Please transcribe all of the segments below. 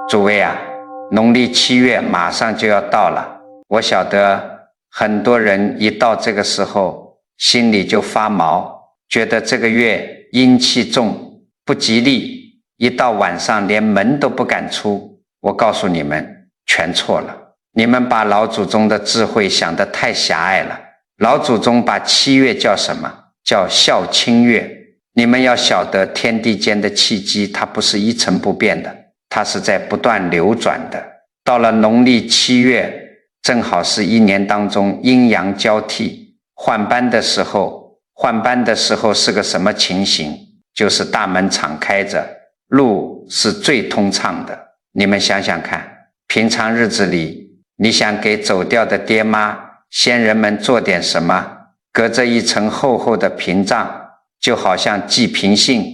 诸位啊，农历7月马上就要到了，我晓得很多人一到这个时候心里就发毛，觉得这个月阴气重，不吉利，一到晚上连门都不敢出。我告诉你们，全错了，你们把老祖宗的智慧想得太狭隘了。老祖宗把7月叫什么？叫孝亲月。你们要晓得天地间的气机，它不是一成不变的，它是在不断流转的。到了农历7月，正好是一年当中阴阳交替换班的时候。换班的时候是个什么情形？就是大门敞开着，路是最通畅的。你们想想看，平常日子里，你想给走掉的爹妈先人们做点什么，隔着一层厚厚的屏障，就好像寄平信，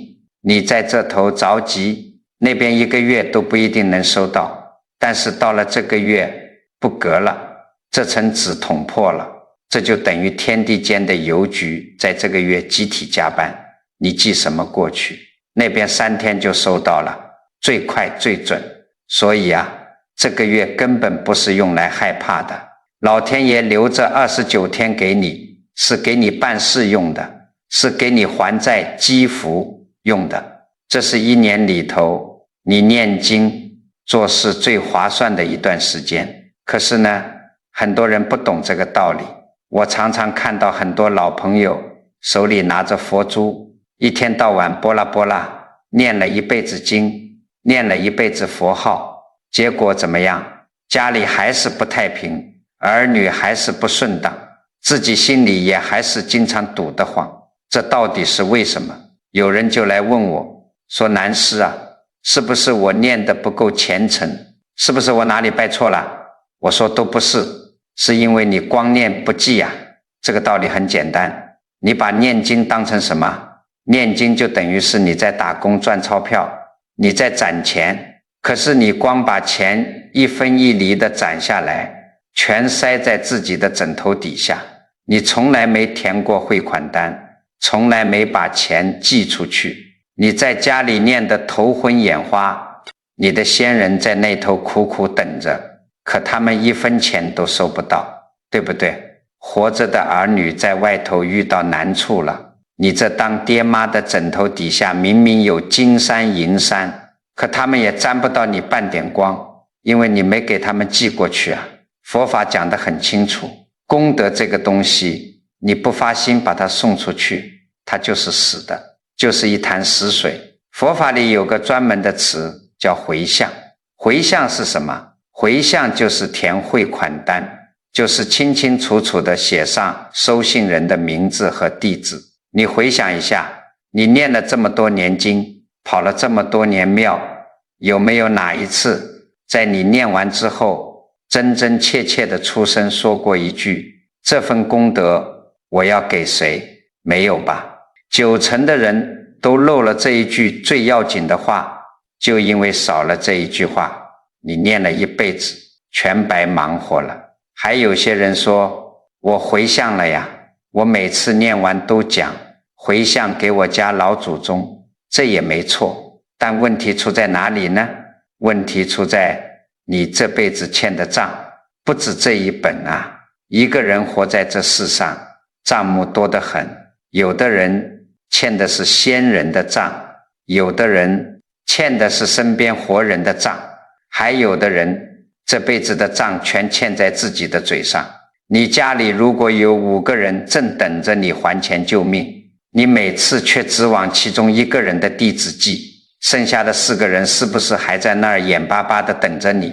你在这头着急，那边1个月都不一定能收到。但是到了这个月不隔了，这层纸捅破了，这就等于天地间的邮局在这个月集体加班，你寄什么过去，那边3天就收到了，最快最准。所以啊，这个月根本不是用来害怕的，老天爷留着29天给你，是给你办事用的，是给你还债积福用的。这是一年里头你念经做事最划算的一段时间。可是呢，很多人不懂这个道理。我常常看到很多老朋友手里拿着佛珠，一天到晚波拉波拉念了一辈子经，念了一辈子佛号，结果怎么样？家里还是不太平，儿女还是不顺当，自己心里也还是经常堵得慌。这到底是为什么？有人就来问我说，南师啊，是不是我念得不够虔诚？是不是我哪里拜错了？我说都不是，是因为你光念不记啊。这个道理很简单，你把念经当成什么？念经就等于是你在打工赚钞票，你在攒钱，可是你光把钱一分一厘的攒下来，全塞在自己的枕头底下，你从来没填过汇款单，从来没把钱寄出去，你在家里念得头昏眼花，你的先人在那头苦苦等着，可他们1分钱都收不到，对不对？活着的儿女在外头遇到难处了，你这当爹妈的枕头底下明明有金山银山，可他们也沾不到你半点光，因为你没给他们寄过去啊。佛法讲得很清楚，功德这个东西，你不发心把它送出去，它就是死的，就是一潭死水。佛法里有个专门的词叫回向。回向是什么？回向就是填汇款单，就是清清楚楚地写上收信人的名字和地址。你回想一下，你念了这么多年经，跑了这么多年庙，有没有哪一次在你念完之后真真切切地出声说过一句，这份功德我要给谁？没有吧？90%的人都漏了这一句最要紧的话，就因为少了这一句话，你念了一辈子全白忙活了。还有些人说，我回向了呀，我每次念完都讲回向给我家老祖宗，这也没错，但问题出在哪里呢？问题出在你这辈子欠的账不止这一本啊。一个人活在这世上，账目多得很，有的人欠的是先人的账，有的人欠的是身边活人的账，还有的人这辈子的账全欠在自己的嘴上。你家里如果有5个人正等着你还钱救命，你每次却只往其中1个人的地址寄，剩下的4个人是不是还在那儿眼巴巴地等着你？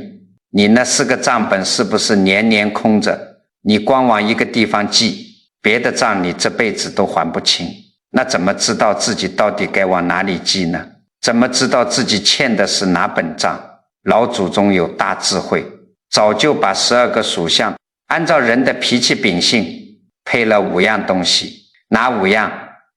你那4个账本是不是年年空着？你光往一个地方寄，别的账你这辈子都还不清，那怎么知道自己到底该往哪里寄呢？怎么知道自己欠的是哪本账？老祖宗有大智慧，早就把12个属相按照人的脾气秉性配了5样东西。哪5样？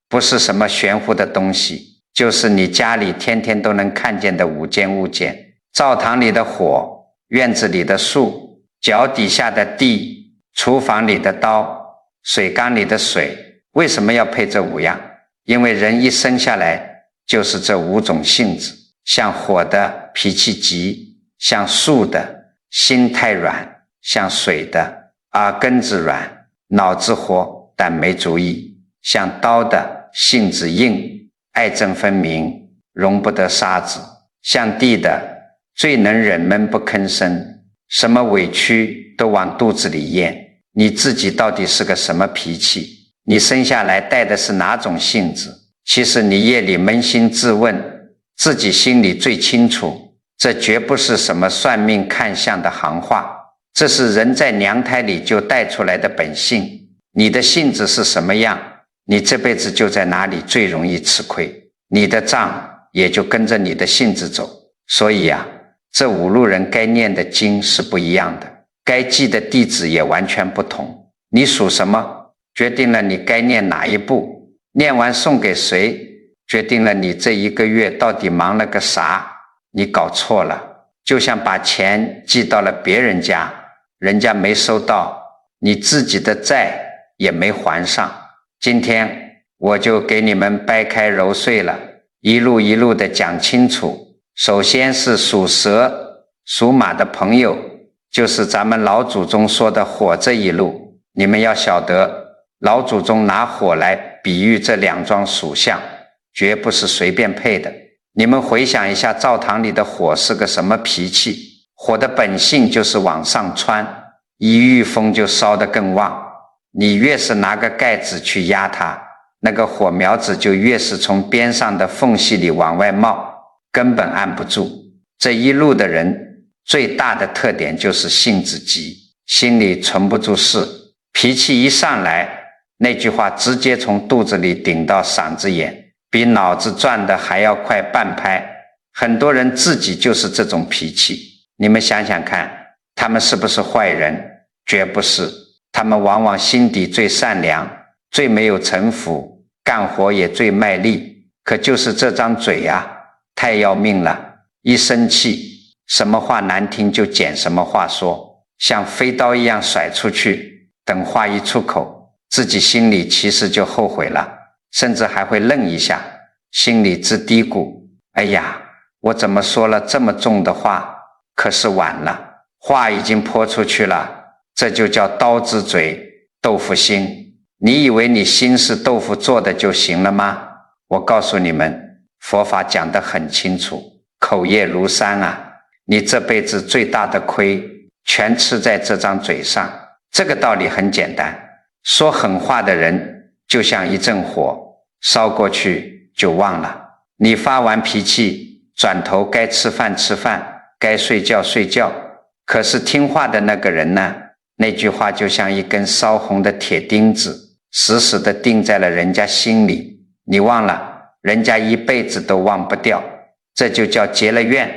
不是什么玄乎的东西，就是你家里天天都能看见的5件物件：灶堂里的火，院子里的树，脚底下的地，厨房里的刀，水缸里的水。为什么要配这5样？因为人一生下来就是这5种性质，像火的脾气急，像树的，心太软；像水的，耳根子软，脑子活，但没主意；像刀的，性子硬，爱憎分明，容不得沙子；像地的，最能忍闷不吭声，什么委屈都往肚子里咽。你自己到底是个什么脾气？你生下来带的是哪种性子？其实你夜里扪心自问，自己心里最清楚，这绝不是什么算命看相的行话，这是人在娘胎里就带出来的本性。你的性子是什么样，你这辈子就在哪里最容易吃亏，你的账也就跟着你的性子走。所以啊，这五路人该念的经是不一样的，该记的弟子也完全不同。你属什么，决定了你该念哪一部，念完送给谁，决定了你这一个月到底忙了个啥。你搞错了，就像把钱寄到了别人家，人家没收到，你自己的债也没还上。今天我就给你们掰开揉碎了，一路一路的讲清楚。首先是属蛇、属马的朋友，就是咱们老祖宗说的火这一路。你们要晓得，老祖宗拿火来比喻这两桩属相，绝不是随便配的。你们回想一下，灶堂里的火是个什么脾气？火的本性就是往上窜，一遇风就烧得更旺。你越是拿个盖子去压它，那个火苗子就越是从边上的缝隙里往外冒，根本按不住。这一路的人最大的特点就是性子急，心里存不住事，脾气一上来，那句话直接从肚子里顶到嗓子眼，比脑子转的还要快半拍。很多人自己就是这种脾气，你们想想看，他们是不是坏人？绝不是，他们往往心底最善良，最没有城府，干活也最卖力。可就是这张嘴啊，太要命了，一生气，什么话难听就捡什么话说，像飞刀一样甩出去，等话一出口，自己心里其实就后悔了，甚至还会愣一下，心里直嘀咕，哎呀，我怎么说了这么重的话？可是晚了，话已经泼出去了，这就叫刀子嘴豆腐心。你以为你心是豆腐做的就行了吗？我告诉你们，佛法讲得很清楚，口业如山啊，你这辈子最大的亏全吃在这张嘴上。这个道理很简单，说狠话的人就像一阵火，烧过去就忘了。你发完脾气，转头该吃饭吃饭，该睡觉睡觉。可是听话的那个人呢，那句话就像一根烧红的铁钉子，死死地钉在了人家心里，你忘了，人家一辈子都忘不掉。这就叫结了怨，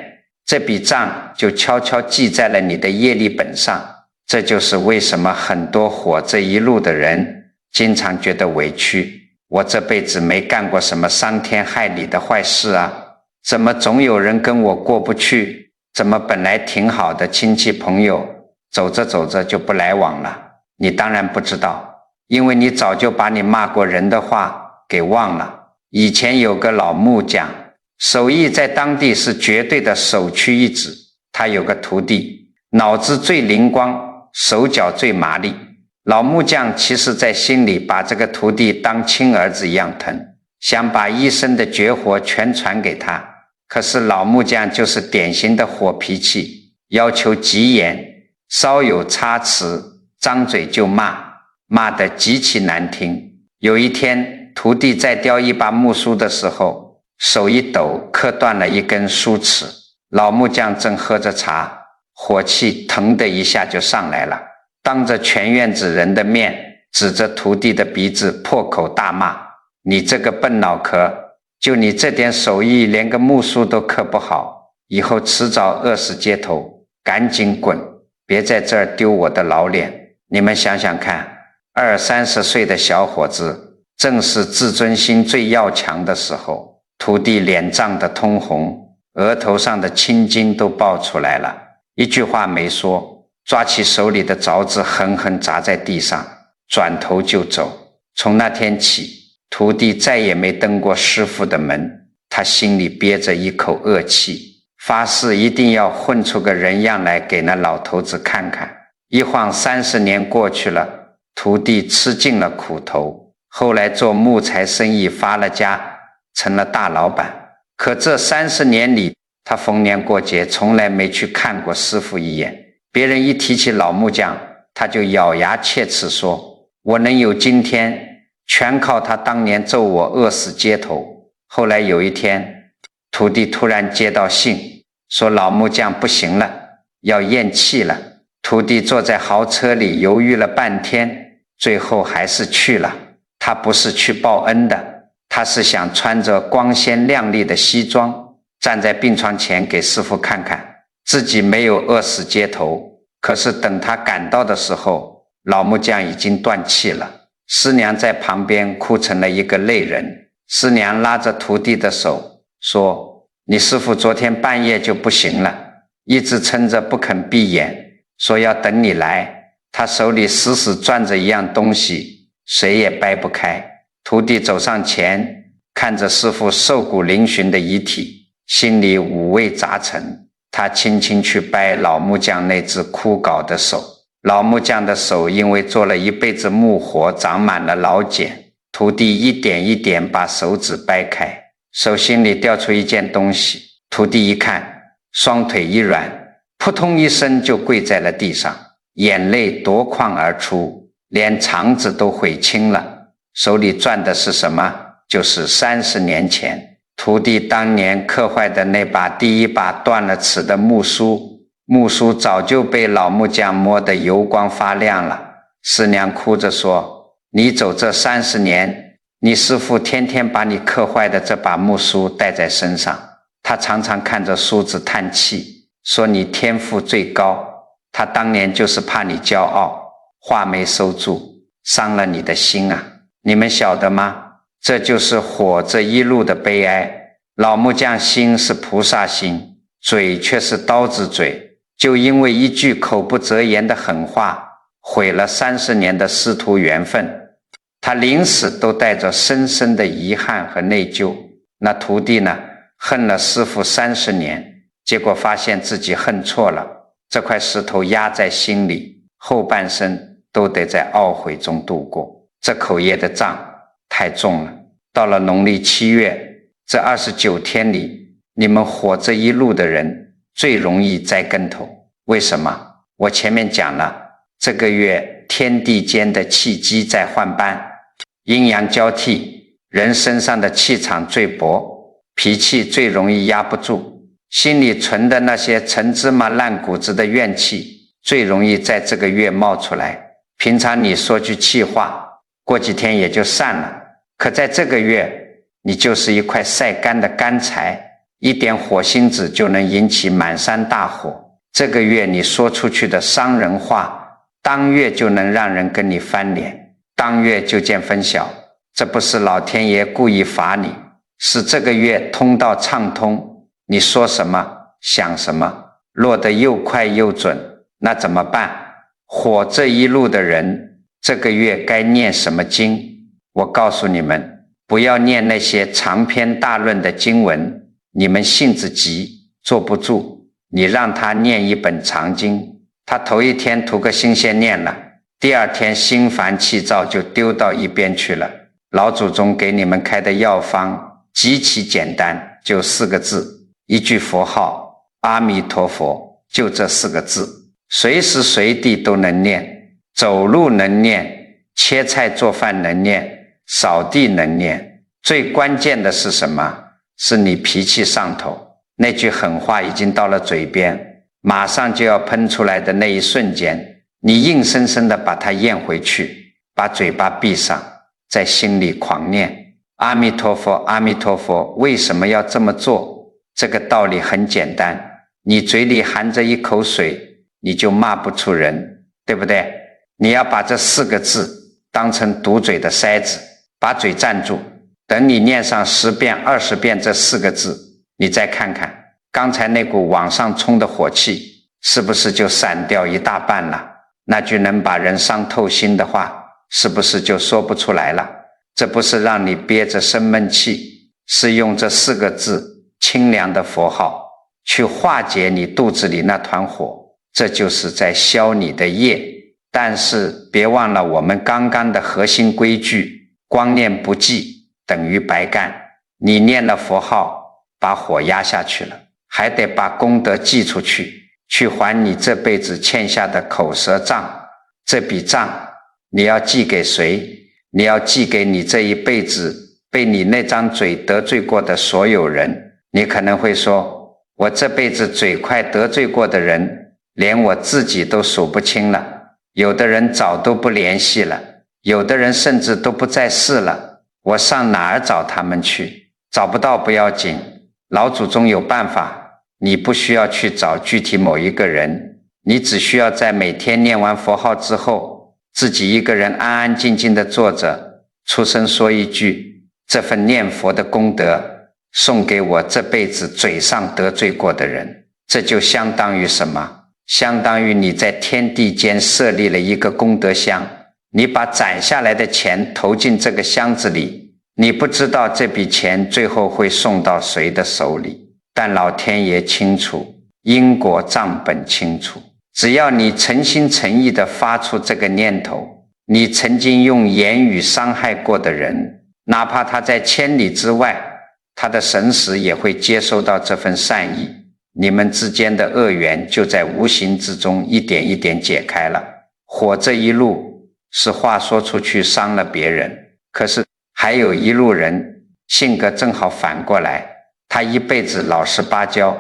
这笔账就悄悄记在了你的业力本上。这就是为什么很多火这一路的人经常觉得委屈，我这辈子没干过什么伤天害理的坏事啊，怎么总有人跟我过不去？怎么本来挺好的亲戚朋友，走着走着就不来往了？你当然不知道，因为你早就把你骂过人的话给忘了。以前有个老木匠，手艺在当地是绝对的首屈一指。他有个徒弟，脑子最灵光，手脚最麻利。老木匠其实在心里把这个徒弟当亲儿子一样疼，想把一生的绝活全传给他。可是老木匠就是典型的火脾气，要求极严，稍有差池，张嘴就骂，骂得极其难听。有一天，徒弟在雕一把木梳的时候，手一抖，磕断了一根梳齿。老木匠正喝着茶，火气腾的一下就上来了，当着全院子人的面，指着徒弟的鼻子破口大骂，你这个笨脑壳，就你这点手艺，连个木梳都刻不好，以后迟早饿死街头，赶紧滚，别在这儿丢我的老脸。你们想想看，20-30岁的小伙子，正是自尊心最要强的时候，徒弟脸涨得通红，额头上的青筋都爆出来了，一句话没说，抓起手里的凿子狠狠砸在地上，转头就走。从那天起，徒弟再也没登过师父的门，他心里憋着一口恶气，发誓一定要混出个人样来给那老头子看看。一晃30年过去了，徒弟吃尽了苦头，后来做木材生意发了家，成了大老板。可这30年里，他逢年过节从来没去看过师父一眼。别人一提起老木匠，他就咬牙切齿说，我能有今天全靠他当年咒我饿死街头。后来有一天，徒弟突然接到信，说老木匠不行了，要咽气了。徒弟坐在豪车里犹豫了半天，最后还是去了。他不是去报恩的，他是想穿着光鲜亮丽的西装，站在病床前给师父看看自己没有饿死街头。可是等他赶到的时候，老木匠已经断气了。师娘在旁边哭成了一个泪人。师娘拉着徒弟的手说，你师父昨天半夜就不行了，一直撑着不肯闭眼，说要等你来。他手里死死攥着一样东西，谁也掰不开。徒弟走上前，看着师父瘦骨嶙峋的遗体，心里五味杂陈。他轻轻去掰老木匠那只枯槁的手，老木匠的手因为做了一辈子木活，长满了老茧。徒弟一点一点把手指掰开，手心里掉出一件东西。徒弟一看，双腿一软，扑通一声就跪在了地上，眼泪夺眶而出，连肠子都悔青了。手里攥的是什么？就是30年前徒弟当年刻坏的那把第一把断了齿的木梳。木梳早就被老木匠摸得油光发亮了。师娘哭着说，你走这30年，你师父天天把你刻坏的这把木梳带在身上，他常常看着梳子叹气，说你天赋最高，他当年就是怕你骄傲，话没收住，伤了你的心啊。你们晓得吗？这就是火这一路的悲哀。老木匠心是菩萨心，嘴却是刀子嘴，就因为一句口不择言的狠话，毁了30年的师徒缘分。他临死都带着深深的遗憾和内疚。那徒弟呢，恨了师父30年，结果发现自己恨错了，这块石头压在心里，后半生都得在懊悔中度过。这口业的账太重了。到了农历7月，这29天里，你们活这一路的人最容易栽跟头。为什么？我前面讲了，这个月天地间的气机在换班，阴阳交替，人身上的气场最薄，脾气最容易压不住，心里存的那些陈芝麻烂谷子的怨气最容易在这个月冒出来。平常你说句气话，过几天也就散了，可在这个月，你就是一块晒干的干柴，一点火星子就能引起满山大火。这个月你说出去的伤人话，当月就能让人跟你翻脸，当月就见分晓。这不是老天爷故意罚你，是这个月通道畅通，你说什么想什么落得又快又准。那怎么办？火这一路的人，这个月该念什么经？我告诉你们，不要念那些长篇大论的经文，你们性子急坐不住，你让他念一本长经，他头一天图个新鲜念了，第二天心烦气躁就丢到一边去了。老祖宗给你们开的药方极其简单，就4个字，一句佛号，阿弥陀佛，就这4个字，随时随地都能念，走路能念，切菜做饭能念，扫地能念。最关键的是什么？是你脾气上头，那句狠话已经到了嘴边，马上就要喷出来的那一瞬间，你硬生生的把它咽回去，把嘴巴闭上，在心里狂念阿弥陀佛阿弥陀佛。为什么要这么做？这个道理很简单，你嘴里含着一口水，你就骂不出人，对不对？你要把这4个字当成堵嘴的筛子，把嘴站住，等你念上10遍20遍这4个字，你再看看刚才那股往上冲的火气是不是就散掉一大半了？那句能把人伤透心的话是不是就说不出来了？这不是让你憋着生闷气，是用这4个字清凉的佛号去化解你肚子里那团火，这就是在消你的业。但是别忘了我们刚刚的核心规矩，光念不记等于白干。你念了佛号，把火压下去了，还得把功德寄出去，去还你这辈子欠下的口舌账。这笔账你要寄给谁？你要寄给你这一辈子被你那张嘴得罪过的所有人。你可能会说，我这辈子嘴快得罪过的人，连我自己都数不清了，有的人早都不联系了，有的人甚至都不在世了，我上哪儿找他们去？找不到不要紧，老祖宗有办法，你不需要去找具体某一个人，你只需要在每天念完佛号之后，自己一个人安安静静地坐着，出声说一句，这份念佛的功德送给我这辈子嘴上得罪过的人。这就相当于什么？相当于你在天地间设立了一个功德箱，你把攒下来的钱投进这个箱子里，你不知道这笔钱最后会送到谁的手里，但老天爷清楚，因果账本清楚。只要你诚心诚意地发出这个念头，你曾经用言语伤害过的人，哪怕他在千里之外，他的神识也会接收到这份善意，你们之间的恶缘就在无形之中一点一点解开了。火这一路是话说出去伤了别人，可是还有一路人性格正好反过来，他一辈子老实巴交，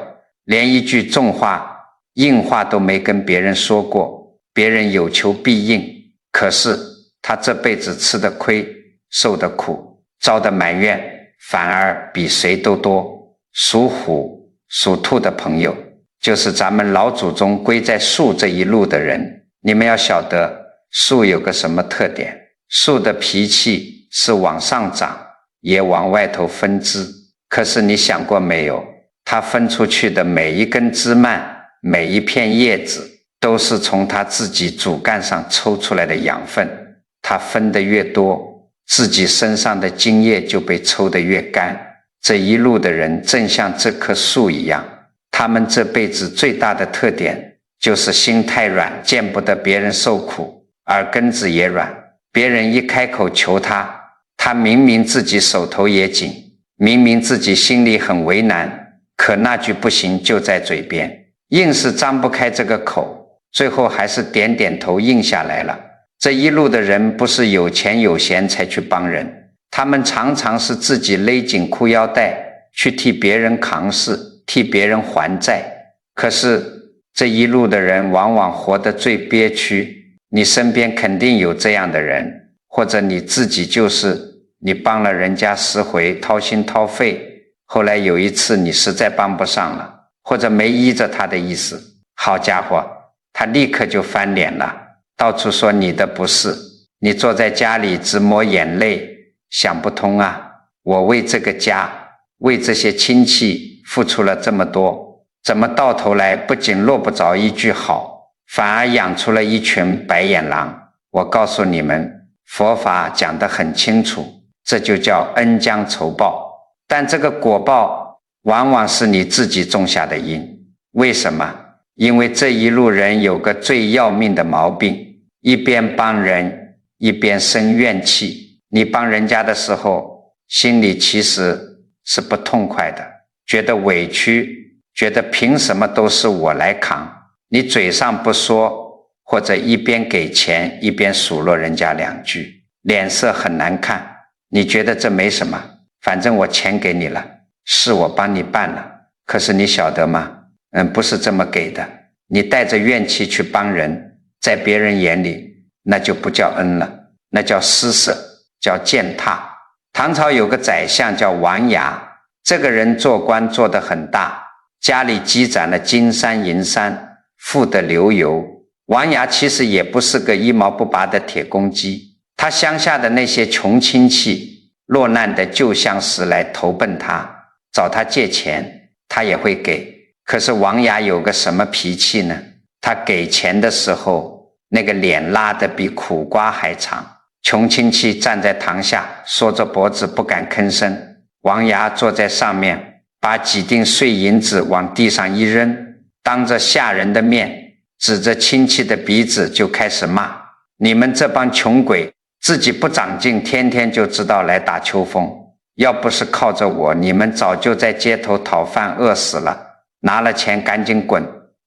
连一句重话硬话都没跟别人说过，别人有求必应，可是他这辈子吃的亏，受的苦，遭的埋怨反而比谁都多。属虎属兔的朋友，就是咱们老祖宗归在树这一路的人。你们要晓得树有个什么特点，树的脾气是往上长也往外头分支，可是你想过没有，它分出去的每一根枝蔓，每一片叶子，都是从它自己主干上抽出来的养分，它分得越多，自己身上的精液就被抽得越干。这一路的人正像这棵树一样，他们这辈子最大的特点就是心太软，见不得别人受苦，耳根子也软，别人一开口求他，他明明自己手头也紧，明明自己心里很为难，可那句不行就在嘴边，硬是张不开这个口，最后还是点点头应下来了。这一路的人不是有钱有闲才去帮人，他们常常是自己勒紧裤腰带去替别人扛事，替别人还债。可是这一路的人往往活得最憋屈，你身边肯定有这样的人，或者你自己就是你帮了人家10回掏心掏肺，后来有一次你实在帮不上了，或者没依着他的意思，好家伙，他立刻就翻脸了，到处说你的不是，你坐在家里直抹眼泪，想不通啊，我为这个家，为这些亲戚付出了这么多，怎么到头来不仅落不着一句好，反而养出了一群白眼狼。我告诉你们，佛法讲得很清楚，这就叫恩将仇报，但这个果报往往是你自己种下的因。为什么？因为这一路人有个最要命的毛病，一边帮人一边生怨气。你帮人家的时候，心里其实是不痛快的，觉得委屈，觉得凭什么都是我来扛。你嘴上不说，或者一边给钱一边数落人家2句，脸色很难看。你觉得这没什么，反正我钱给你了，事我帮你办了。可是你晓得吗？不是这么给的。你带着怨气去帮人，在别人眼里那就不叫恩了，那叫施舍，叫践踏。唐朝有个宰相叫王牙，这个人做官做得很大，家里积攒了金山银山，富得流油。王牙其实也不是个一毛不拔的铁公鸡，他乡下的那些穷亲戚落难的旧相识来投奔他，找他借钱，他也会给。可是王牙有个什么脾气呢？他给钱的时候，那个脸拉得比苦瓜还长，穷亲戚站在堂下，缩着脖子不敢吭声，王牙坐在上面，把几锭碎银子往地上一扔，当着下人的面指着亲戚的鼻子就开始骂：你们这帮穷鬼，自己不长进，天天就知道来打秋风，要不是靠着我，你们早就在街头讨饭饿死了，拿了钱赶紧滚，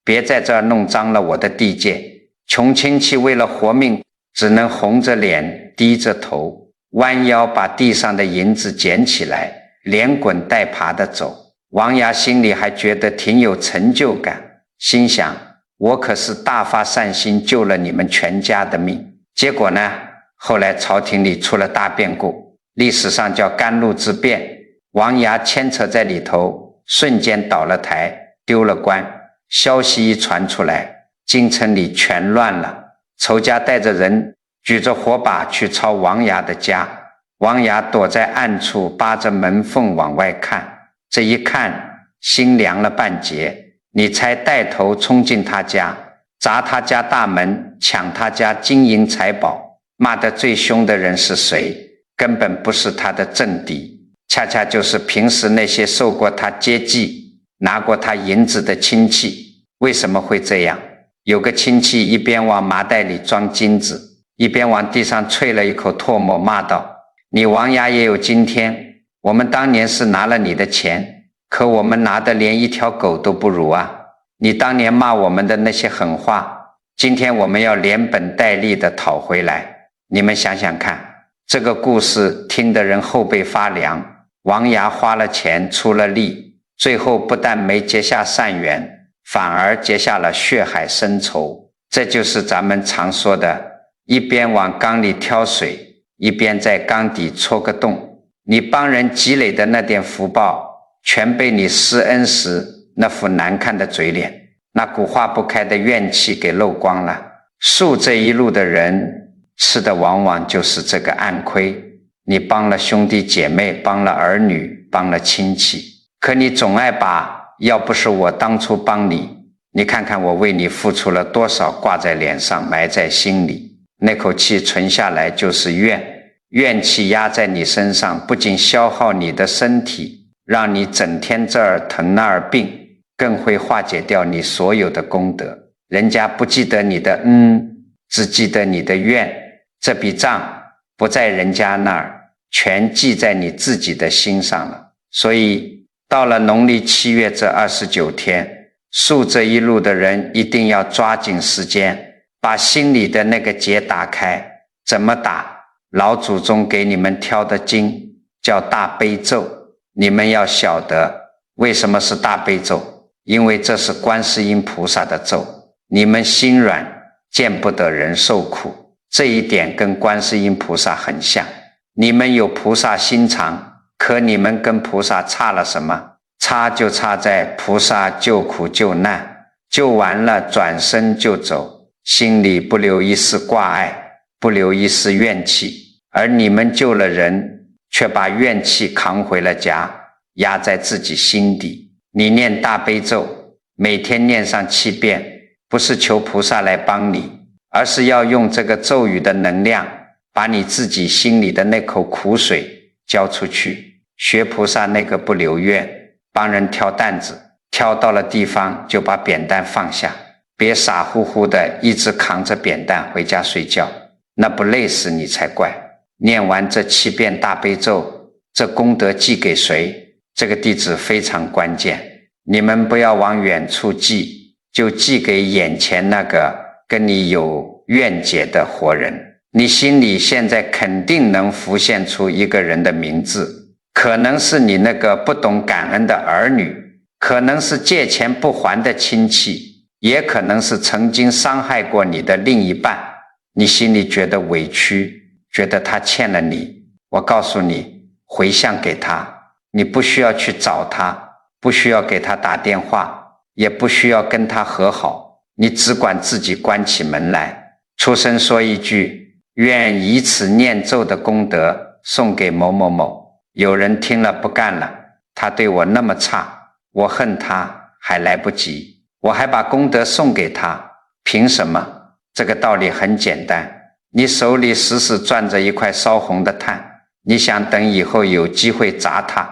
别在这儿弄脏了我的地界。穷亲戚为了活命，只能红着脸低着头，弯腰把地上的银子捡起来，连滚带爬地走。王牙心里还觉得挺有成就感，心想我可是大发善心救了你们全家的命。结果呢，后来朝廷里出了大变故，历史上叫甘露之变，王牙牵扯在里头，瞬间倒了台，丢了官。消息一传出来，京城里全乱了。仇家带着人举着火把去抄王牙的家，王牙躲在暗处扒着门缝往外看，这一看心凉了半截。你猜带头冲进他家，砸他家大门，抢他家金银财宝，骂得最凶的人是谁？根本不是他的政敌，恰恰就是平时那些受过他接济拿过他银子的亲戚。为什么会这样？有个亲戚一边往麻袋里装金子，一边往地上啐了一口唾沫，骂道：你王牙也有今天，我们当年是拿了你的钱，可我们拿的连一条狗都不如啊！你当年骂我们的那些狠话，今天我们要连本带利的讨回来。你们想想看，这个故事听得人后背发凉。王牙花了钱出了力，最后不但没结下善缘，反而结下了血海深仇。这就是咱们常说的，一边往缸里挑水，一边在缸底戳个洞。你帮人积累的那点福报，全被你施恩时那副难看的嘴脸，那股化不开的怨气给漏光了。树这一路的人吃的往往就是这个暗亏。你帮了兄弟姐妹，帮了儿女，帮了亲戚，可你总爱把要不是我当初帮你，你看看我为你付出了多少挂在脸上，埋在心里，那口气存下来就是怨。怨气压在你身上，不仅消耗你的身体，让你整天这儿疼那儿病，更会化解掉你所有的功德。人家不记得你的恩，只记得你的怨，这笔账不在人家那儿，全记在你自己的心上了。所以到了农历7月这29天，树这一路的人一定要抓紧时间，把心里的那个结打开。怎么打？老祖宗给你们挑的经叫大悲咒，你们要晓得为什么是大悲咒，因为这是观世音菩萨的咒。你们心软，见不得人受苦，这一点跟观世音菩萨很像。你们有菩萨心肠，可你们跟菩萨差了什么？差就差在菩萨救苦救难，救完了转身就走，心里不留一丝挂碍，不留一丝怨气。而你们救了人，却把怨气扛回了家，压在自己心底。你念大悲咒，每天念上7遍，不是求菩萨来帮你，而是要用这个咒语的能量，把你自己心里的那口苦水交出去。学菩萨那个不留怨，帮人挑担子，挑到了地方就把扁担放下，别傻乎乎的一直扛着扁担回家睡觉，那不累死你才怪。念完这7遍大悲咒，这功德寄给谁？这个地址非常关键，你们不要往远处寄，就寄给眼前那个跟你有怨结的活人。你心里现在肯定能浮现出一个人的名字，可能是你那个不懂感恩的儿女，可能是借钱不还的亲戚，也可能是曾经伤害过你的另一半。你心里觉得委屈，觉得他欠了你，我告诉你，回向给他。你不需要去找他，不需要给他打电话，也不需要跟他和好，你只管自己关起门来，出声说一句，愿以此念咒的功德送给某某某。有人听了不干了，他对我那么差，我恨他还来不及，我还把功德送给他，凭什么？这个道理很简单，你手里死死攥着一块烧红的炭，你想等以后有机会砸他，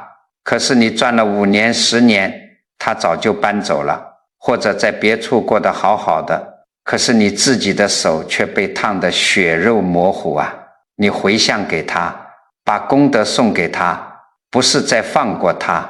可是你赚了5年10年，他早就搬走了，或者在别处过得好好的，可是你自己的手却被烫得血肉模糊啊！你回向给他，把功德送给他，不是在放过他，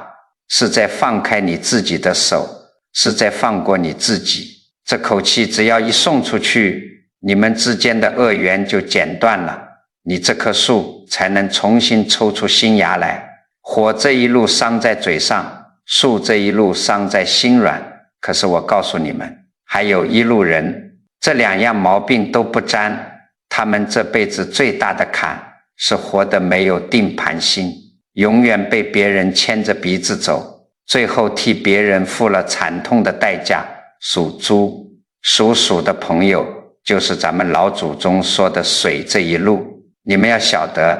是在放开你自己的手，是在放过你自己。这口气只要一送出去，你们之间的恶缘就剪断了，你这棵树才能重新抽出新芽来。火这一路伤在嘴上，树这一路伤在心软。可是我告诉你们，还有一路人，这2样毛病都不沾，他们这辈子最大的坎是活得没有定盘心，永远被别人牵着鼻子走，最后替别人付了惨痛的代价。属猪属鼠的朋友，就是咱们老祖宗说的水这一路。你们要晓得，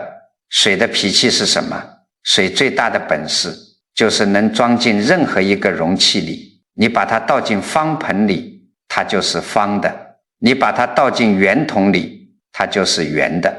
水的脾气是什么？水最大的本事就是能装进任何一个容器里，你把它倒进方盆里，它就是方的；你把它倒进圆筒里，它就是圆的。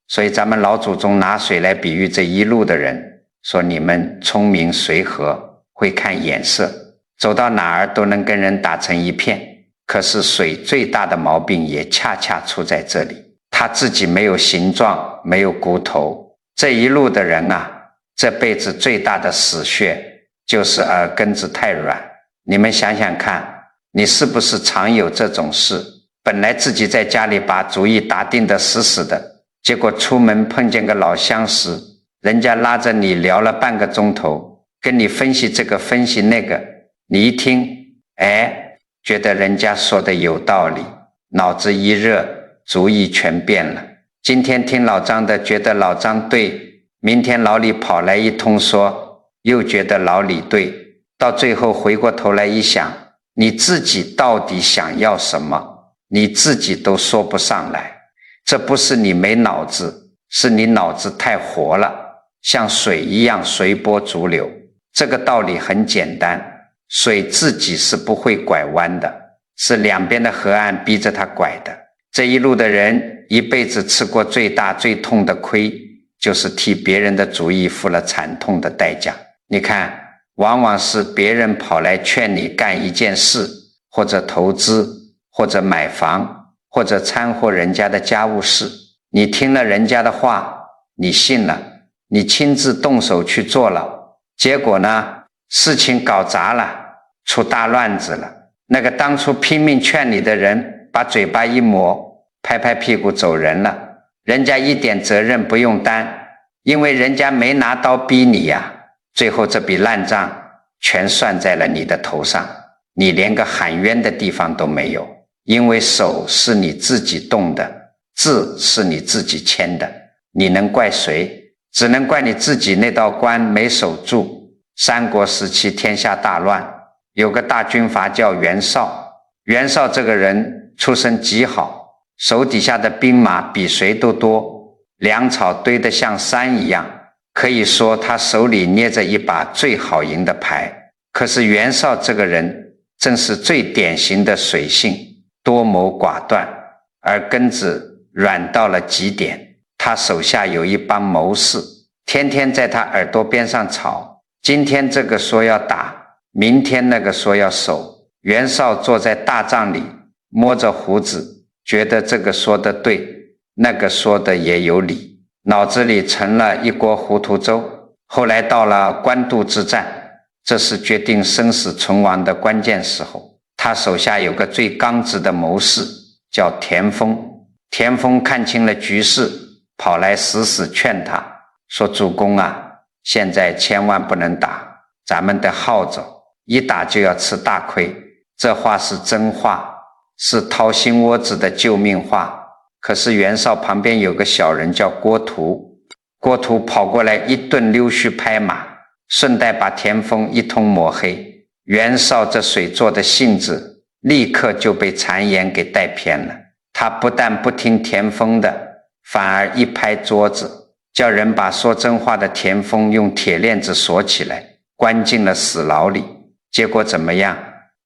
所以咱们老祖宗拿水来比喻这一路的人，说你们聪明随和，会看眼色，走到哪儿都能跟人打成一片。可是水最大的毛病也恰恰出在这里，它自己没有形状，没有骨头。这一路的人啊，这辈子最大的死穴就是耳根子太软。你们想想看，你是不是常有这种事？本来自己在家里把主意打定得死死的，结果出门碰见个老相识，人家拉着你聊了半个钟头，跟你分析这个分析那个，你一听，觉得人家说的有道理，脑子一热，主意全变了。今天听老张的，觉得老张对，明天老李跑来一通说，又觉得老李对，到最后回过头来一想，你自己到底想要什么，你自己都说不上来。这不是你没脑子，是你脑子太活了，像水一样随波逐流。这个道理很简单，水自己是不会拐弯的，是两边的河岸逼着它拐的。这一路的人一辈子吃过最大最痛的亏，就是替别人的主意付了惨痛的代价。你看，往往是别人跑来劝你干一件事，或者投资，或者买房，或者掺和人家的家务事，你听了人家的话，你信了，你亲自动手去做了，结果呢，事情搞砸了，出大乱子了。那个当初拼命劝你的人，把嘴巴一抹，拍拍屁股走人了，人家一点责任不用担，因为人家没拿刀逼你呀。最后这笔烂账全算在了你的头上，你连个喊冤的地方都没有，因为手是你自己动的，字是你自己签的，你能怪谁？只能怪你自己那道关没守住。三国时期天下大乱，有个大军阀叫袁绍，袁绍这个人出身极好，手底下的兵马比谁都多，粮草堆得像山一样，可以说他手里捏着一把最好赢的牌。可是袁绍这个人正是最典型的水性，多谋寡断，耳根子软到了极点。他手下有一帮谋士，天天在他耳朵边上吵，今天这个说要打，明天那个说要守。袁绍坐在大帐里，摸着胡子，觉得这个说得对，那个说的也有理，脑子里成了一锅糊涂粥。后来到了官渡之战，这是决定生死存亡的关键时候，他手下有个最刚直的谋士，叫田丰。田丰看清了局势，跑来死死劝他，说主公啊，现在千万不能打，咱们得耗着，一打就要吃大亏。这话是真话，是掏心窝子的救命话。可是袁绍旁边有个小人叫郭图，郭图跑过来一顿溜须拍马，顺带把田丰一通抹黑。袁绍这水做的性子立刻就被谗言给带偏了，他不但不听田丰的，反而一拍桌子，叫人把说真话的田丰用铁链子锁起来，关进了死牢里。结果怎么样？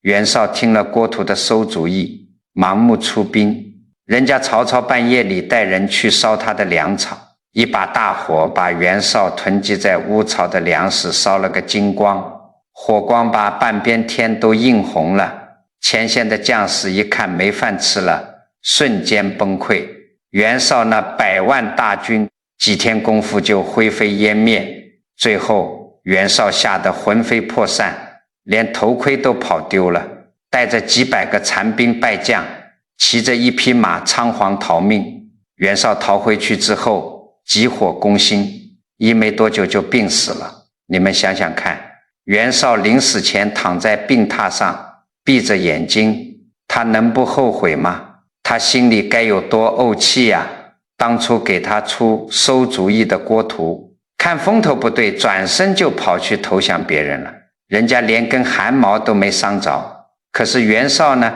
袁绍听了郭图的馊主意，盲目出兵。人家曹操半夜里带人去烧他的粮草，一把大火把袁绍囤积在乌巢的粮食烧了个精光，火光把半边天都映红了。前线的将士一看没饭吃了，瞬间崩溃。袁绍那100万大军几天功夫就灰飞烟灭，最后袁绍吓得魂飞魄散，连头盔都跑丢了，带着几百个残兵败将，骑着一匹马仓皇逃命。袁绍逃回去之后急火攻心，没多久就病死了。你们想想看，袁绍临死前躺在病榻上闭着眼睛，他能不后悔吗？他心里该有多怄气呀！当初给他出馊主意的郭图，看风头不对，转身就跑去投降别人了，人家连根汗毛都没伤着。可是袁绍呢，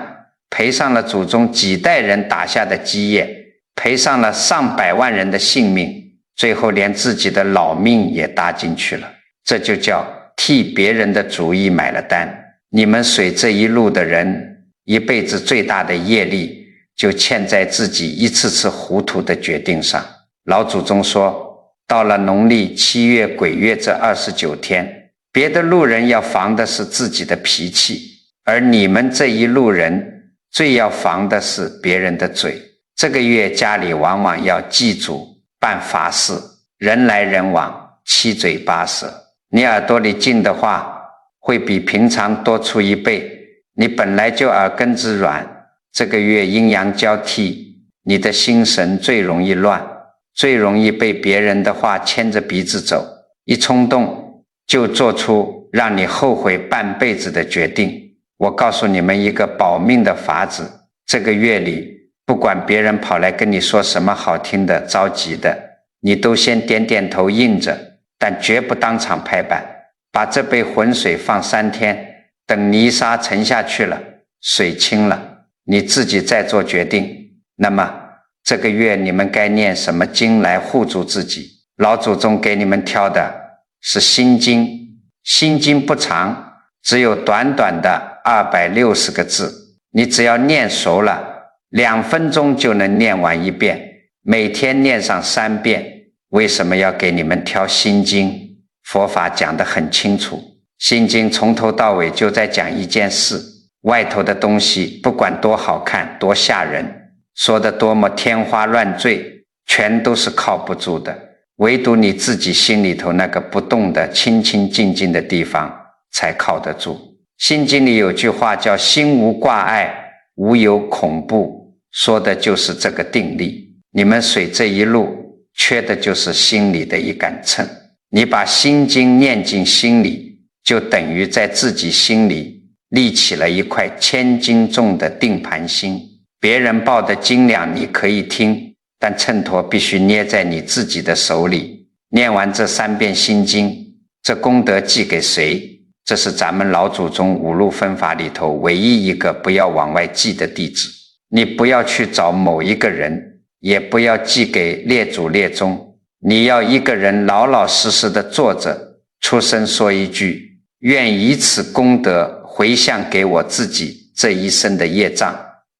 赔上了祖宗几代人打下的基业，赔上了上百万人的性命，最后连自己的老命也搭进去了。这就叫替别人的主意买了单。你们随这一路的人，一辈子最大的业力就欠在自己一次次糊涂的决定上。老祖宗说，到了农历7月癸月这29天，别的路人要防的是自己的脾气，而你们这一路人最要防的是别人的嘴。这个月家里往往要祭祖办法事，人来人往，七嘴八舌，你耳朵里进的话会比平常多出1倍。你本来就耳根子软，这个月阴阳交替，你的心神最容易乱，最容易被别人的话牵着鼻子走，一冲动就做出让你后悔半辈子的决定。我告诉你们一个保命的法子，这个月里不管别人跑来跟你说什么好听的着急的，你都先点点头应着，但绝不当场拍板。把这杯浑水放3天，等泥沙沉下去了，水清了，你自己再做决定。那么这个月你们该念什么经来护住自己？老祖宗给你们挑的是心经。心经不长，只有短短的260个字，你只要念熟了，2分钟就能念完1遍，每天念上3遍。为什么要给你们挑心经？佛法讲得很清楚，心经从头到尾就在讲一件事，外头的东西不管多好看多吓人，说得多么天花乱坠，全都是靠不住的，唯独你自己心里头那个不动的清清静静的地方才靠得住。心经里有句话叫心无挂碍，无有恐怖，说的就是这个定力。你们水这一路缺的就是心里的一杆秤，你把心经念进心里，就等于在自己心里立起了一块1000斤重的定盘心。别人报的斤两你可以听，但秤砣必须捏在你自己的手里。念完这3遍心经，这功德寄给谁？这是咱们老祖宗五路分法里头唯一一个不要往外寄的地址。你不要去找某一个人，也不要寄给列祖列宗，你要一个人老老实实的坐着，出声说一句，愿以此功德回向给我自己这一生的业障。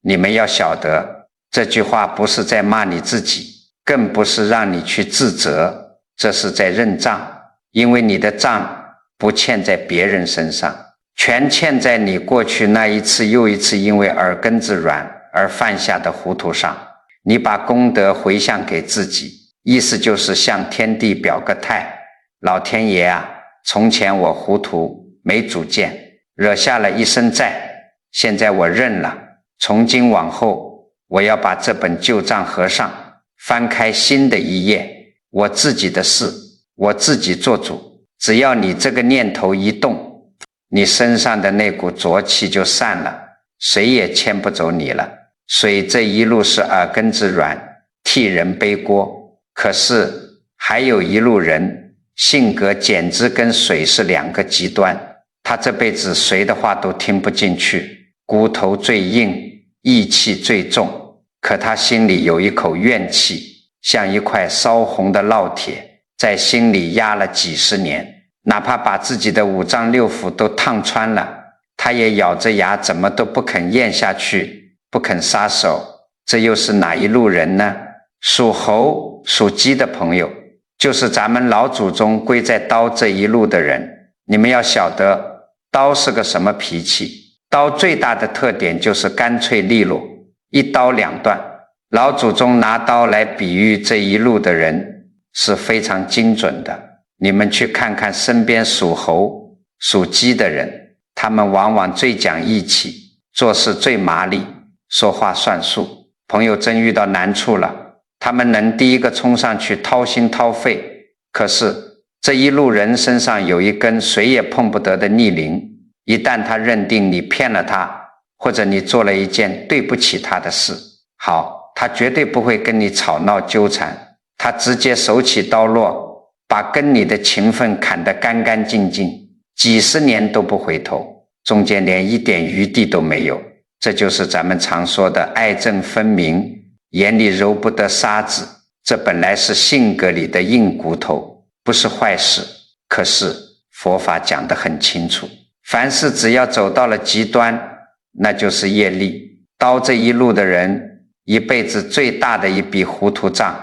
你们要晓得，这句话不是在骂你自己，更不是让你去自责，这是在认账。因为你的账不欠在别人身上，全欠在你过去那一次又一次因为耳根子软而犯下的糊涂上。你把功德回向给自己，意思就是向天地表个态，老天爷啊，从前我糊涂没主见，惹下了一身债，现在我认了，从今往后我要把这本旧账合上，翻开新的一页，我自己的事我自己做主。只要你这个念头一动，你身上的那股浊气就散了，谁也牵不走你了。水这一路是耳根子软，替人背锅，可是还有一路人性格简直跟水是2个极端，他这辈子谁的话都听不进去，骨头最硬，义气最重，可他心里有一口怨气，像一块烧红的烙铁，在心里压了几十年，哪怕把自己的5脏6腑都烫穿了，他也咬着牙怎么都不肯咽下去，不肯撒手。这又是哪一路人呢？属猴属鸡的朋友，就是咱们老祖宗归在刀这一路的人，你们要晓得刀是个什么脾气。刀最大的特点就是干脆利落，一刀两断。老祖宗拿刀来比喻这一路的人是非常精准的。你们去看看身边属猴、属鸡的人，他们往往最讲义气，做事最麻利，说话算数。朋友真遇到难处了，他们能第一个冲上去掏心掏肺。可是这一路人身上有一根谁也碰不得的逆鳞，一旦他认定你骗了他，或者你做了一件对不起他的事，好，他绝对不会跟你吵闹纠缠，他直接手起刀落，把跟你的情分砍得干干净净，几十年都不回头，中间连一点余地都没有。这就是咱们常说的爱憎分明，眼里揉不得沙子。这本来是性格里的硬骨头，不是坏事。可是佛法讲得很清楚，凡事只要走到了极端，那就是业力。刀这一路的人一辈子最大的一笔糊涂账，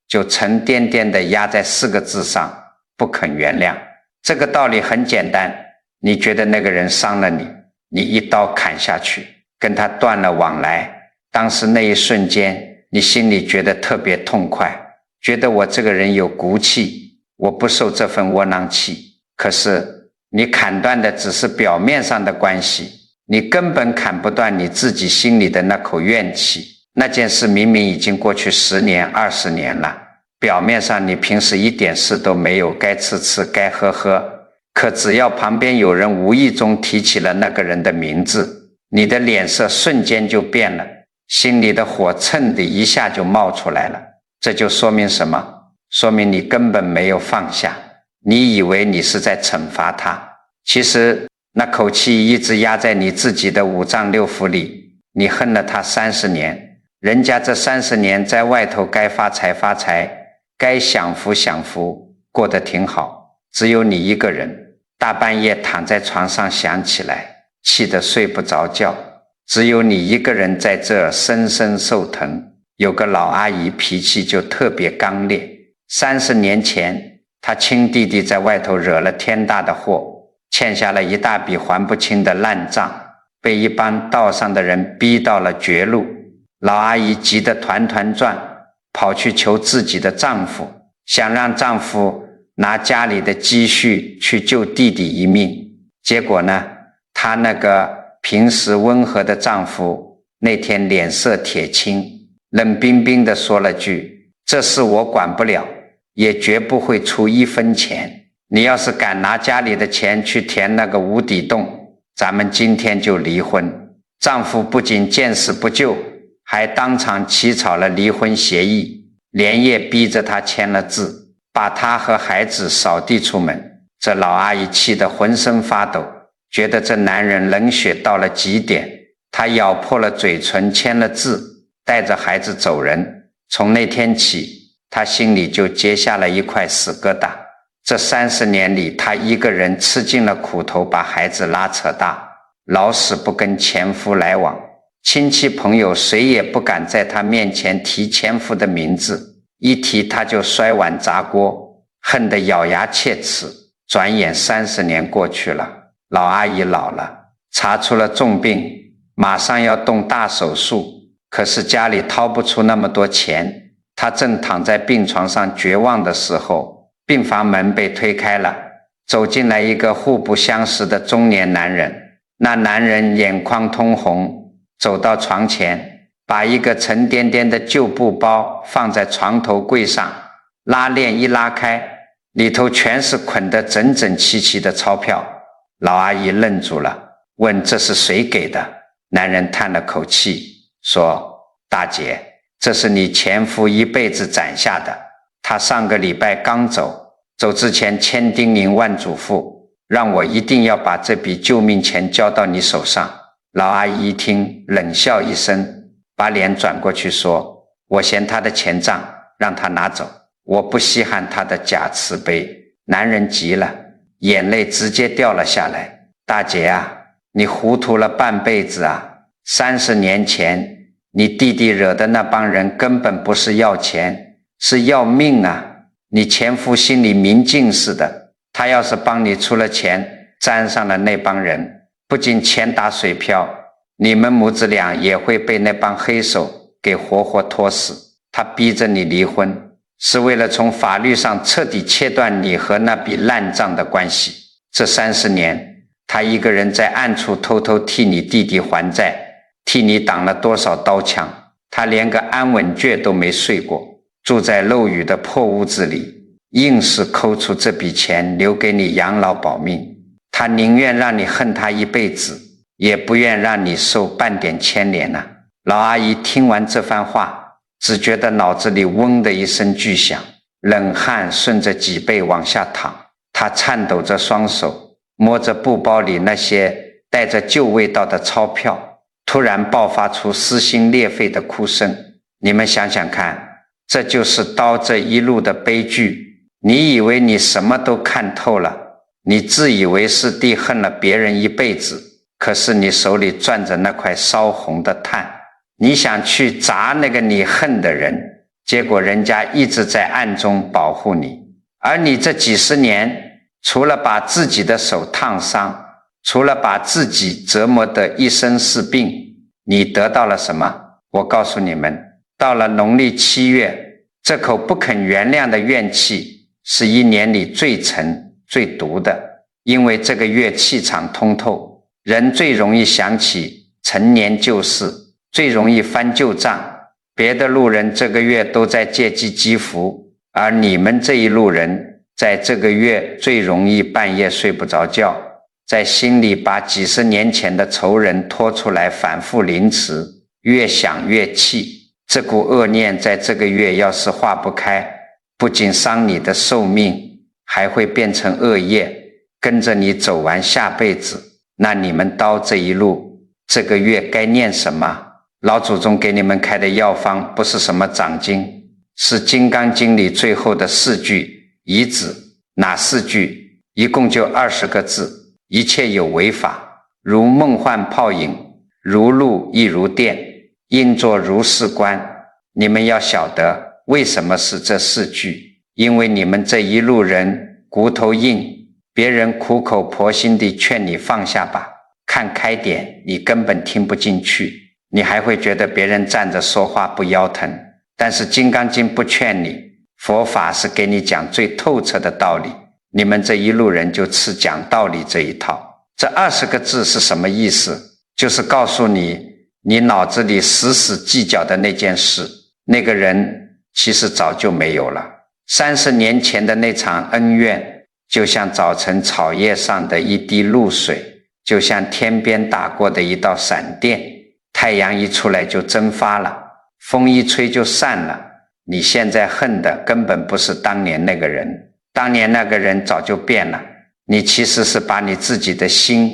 就沉甸甸地压在4个字上：不肯原谅。这个道理很简单，你觉得那个人伤了你，你一刀砍下去，跟他断了往来，当时那一瞬间你心里觉得特别痛快，觉得我这个人有骨气，我不受这份窝囊气。可是你砍断的只是表面上的关系，你根本砍不断你自己心里的那口怨气。那件事明明已经过去10年20年了，表面上你平时一点事都没有，该吃吃该喝喝，可只要旁边有人无意中提起了那个人的名字，你的脸色瞬间就变了，心里的火蹭的一下就冒出来了。这就说明什么？说明你根本没有放下，你以为你是在惩罚他，其实那口气一直压在你自己的5脏6腑里。你恨了他30年，人家这30年在外头该发财发财，该享福享福，过得挺好，只有你一个人大半夜躺在床上想起来，气得睡不着觉，只有你一个人在这深深受疼。有个老阿姨脾气就特别刚烈，30年前她亲弟弟在外头惹了天大的祸，欠下了一大笔还不清的烂账，被一帮道上的人逼到了绝路。老阿姨急得团团转，跑去求自己的丈夫，想让丈夫拿家里的积蓄去救弟弟一命。结果呢，她那个平时温和的丈夫那天脸色铁青，冷冰冰地说了句：这事我管不了，也绝不会出1分钱，你要是敢拿家里的钱去填那个无底洞，咱们今天就离婚。丈夫不仅见死不救，还当场起草了离婚协议，连夜逼着她签了字，把她和孩子扫地出门。这老阿姨气得浑身发抖，觉得这男人冷血到了极点，她咬破了嘴唇签了字，带着孩子走人。从那天起，她心里就结下了一块死疙瘩。这30年里，她一个人吃尽了苦头，把孩子拉扯大，老死不跟前夫来往，亲戚朋友谁也不敢在她面前提前夫的名字，一提她就摔碗砸锅，恨得咬牙切齿。转眼30年过去了，老阿姨老了，查出了重病，马上要动大手术，可是家里掏不出那么多钱。她正躺在病床上绝望的时候，病房门被推开了，走进来一个互不相识的中年男人。那男人眼眶通红，走到床前，把一个沉甸甸的旧布包放在床头柜上，拉链一拉开，里头全是捆得整整齐齐的钞票。老阿姨愣住了，问这是谁给的？男人叹了口气说：大姐，这是你前夫一辈子攒下的，他上个礼拜刚走，走之前千叮咛万嘱咐，让我一定要把这笔救命钱交到你手上。老阿姨一听，冷笑一声，把脸转过去说：我嫌他的钱账，让他拿走，我不稀罕他的假慈悲。男人急了，眼泪直接掉了下来。大姐啊，你糊涂了半辈子啊！30年前你弟弟惹的那帮人根本不是要钱，是要命啊！你前夫心里明镜似的，他要是帮你出了钱，沾上了那帮人，不仅钱打水漂，你们母子俩也会被那帮黑手给活活拖死。他逼着你离婚，是为了从法律上彻底切断你和那笔烂账的关系。这30年，他一个人在暗处偷偷替你弟弟还债，替你挡了多少刀枪。他连个安稳觉都没睡过，住在漏雨的破屋子里，硬是抠出这笔钱留给你养老保命。他宁愿让你恨他一辈子，也不愿让你受半点牵连啊。老阿姨听完这番话，只觉得脑子里嗡的一声巨响，冷汗顺着脊背往下淌。她颤抖着双手，摸着布包里那些带着旧味道的钞票，突然爆发出撕心裂肺的哭声。你们想想看，这就是刀这一路的悲剧。你以为你什么都看透了，你自以为是地恨了别人一辈子，可是你手里攥着那块烧红的炭，你想去砸那个你恨的人，结果人家一直在暗中保护你。而你这几十年，除了把自己的手烫伤，除了把自己折磨得一身是病，你得到了什么？我告诉你们，到了农历7月，这口不肯原谅的怨气是一年里最沉最毒的。因为这个月气场通透，人最容易想起陈年旧事，最容易翻旧账。别的路人这个月都在借机积福，而你们这一路人在这个月最容易半夜睡不着觉，在心里把几十年前的仇人拖出来反复凌迟，越想越气。这股恶念在这个月要是化不开，不仅伤你的寿命，还会变成恶业，跟着你走完下辈子。那你们刀这一路，这个月该念什么？老祖宗给你们开的药方不是什么掌经，是《金刚经》里最后的4句遗子。哪4句？一共就20个字。一切有为法，如梦幻泡影，如露亦如电，应作如是观。你们要晓得为什么是这4句，因为你们这一路人骨头硬，别人苦口婆心地劝你放下吧，看开点，你根本听不进去，你还会觉得别人站着说话不腰疼。但是《金刚经》不劝你，佛法是给你讲最透彻的道理，你们这一路人就吃讲道理这一套。这20个字是什么意思？就是告诉你，你脑子里死死计较的那件事，那个人其实早就没有了。30年前的那场恩怨，就像早晨草叶上的一滴露水，就像天边打过的一道闪电，太阳一出来就蒸发了，风一吹就散了。你现在恨的根本不是当年那个人，当年那个人早就变了，你其实是把你自己的心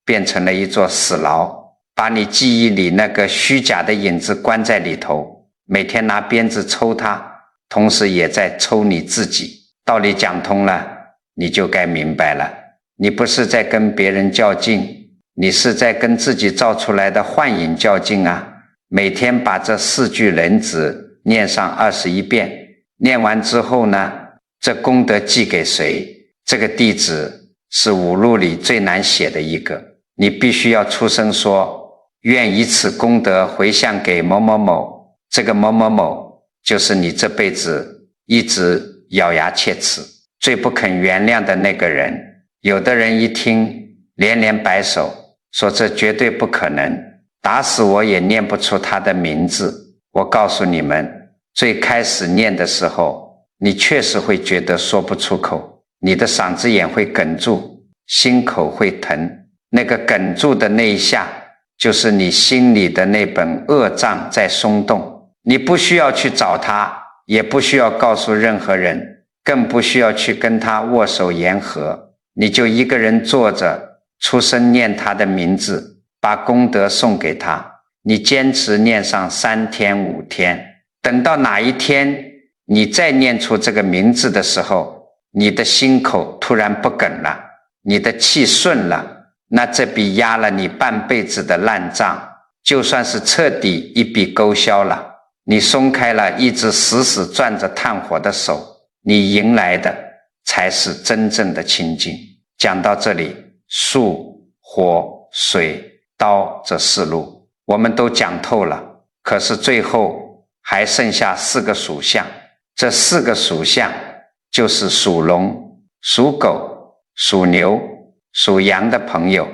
变成了一座死牢，把你记忆里那个虚假的影子关在里头，每天拿鞭子抽它，同时也在抽你自己。道理讲通了，你就该明白了，你不是在跟别人较劲，你是在跟自己造出来的幻影较劲啊。每天把这4句人子念上21遍，念完之后呢，这功德寄给谁？这个弟子是5路里最难写的一个，你必须要出声说，愿以此功德回向给某某某。这个某某某就是你这辈子一直咬牙切齿最不肯原谅的那个人。有的人一听连连摆手，说这绝对不可能，打死我也念不出他的名字。我告诉你们，最开始念的时候，你确实会觉得说不出口，你的嗓子眼会哽住，心口会疼。那个哽住的那一下，就是你心里的那本恶障在松动。你不需要去找他，也不需要告诉任何人，更不需要去跟他握手言和，你就一个人坐着，出声念他的名字，把功德送给他。你坚持念上3天5天，等到哪一天你再念出这个名字的时候，你的心口突然不哽了，你的气顺了，那这笔压了你半辈子的烂账就算是彻底一笔勾销了。你松开了一直死死攥着炭火的手，你迎来的才是真正的清净。讲到这里，树、火、水、刀这四路我们都讲透了，可是最后还剩下4个属相。这4个属相就是属龙、属狗、属牛、属羊的朋友，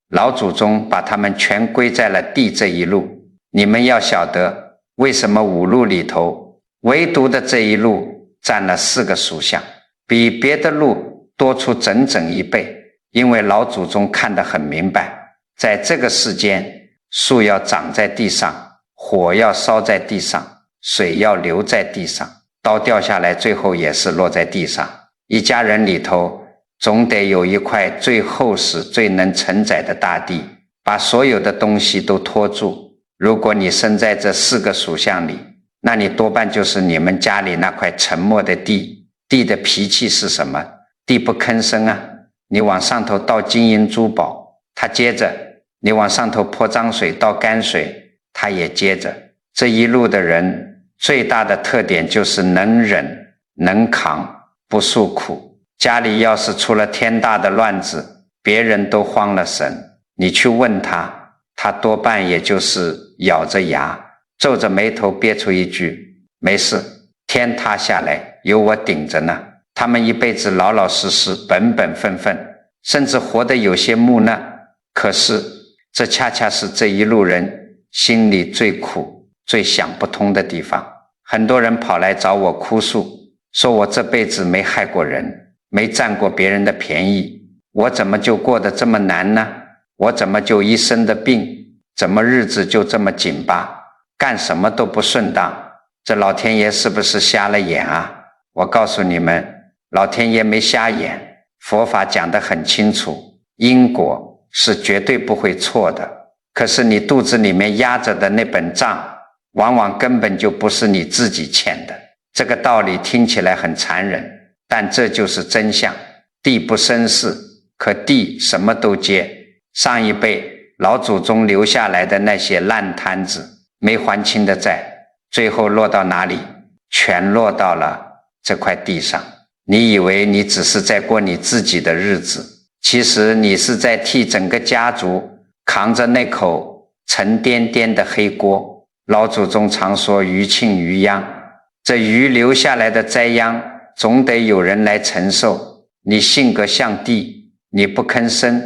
老祖宗把他们全归在了地这一路。你们要晓得为什么5路里头唯独的这一路占了4个属相，比别的路多出整整1倍。因为老祖宗看得很明白，在这个世间，树要长在地上，火要烧在地上，水要流在地上，刀掉下来最后也是落在地上。一家人里头总得有一块最厚实最能承载的大地，把所有的东西都托住。如果你生在这4个属相里，那你多半就是你们家里那块沉默的地。地的脾气是什么？地不吭声啊，你往上头倒金银珠宝，它接着；你往上头泼脏水倒干水，它也接着。这一路的人最大的特点就是能忍能扛，不诉苦。家里要是出了天大的乱子，别人都慌了神，你去问他，他多半也就是咬着牙皱着眉头憋出一句没事，天塌下来有我顶着呢。他们一辈子老老实实本本分分，甚至活得有些木讷，可是这恰恰是这一路人心里最苦最想不通的地方。很多人跑来找我哭诉，说我这辈子没害过人，没占过别人的便宜，我怎么就过得这么难呢？我怎么就一身的病？怎么日子就这么紧巴？干什么都不顺当？这老天爷是不是瞎了眼啊？我告诉你们，老天爷没瞎眼，佛法讲得很清楚，因果是绝对不会错的。可是你肚子里面压着的那本账，往往根本就不是你自己欠的。这个道理听起来很残忍，但这就是真相。地不生事，可地什么都接。上一辈老祖宗留下来的那些烂摊子，没还清的债，最后落到哪里？全落到了这块地上。你以为你只是在过你自己的日子，其实你是在替整个家族扛着那口沉甸甸的黑锅。老祖宗常说余庆余殃，这余留下来的灾殃总得有人来承受。你性格像地，你不吭声，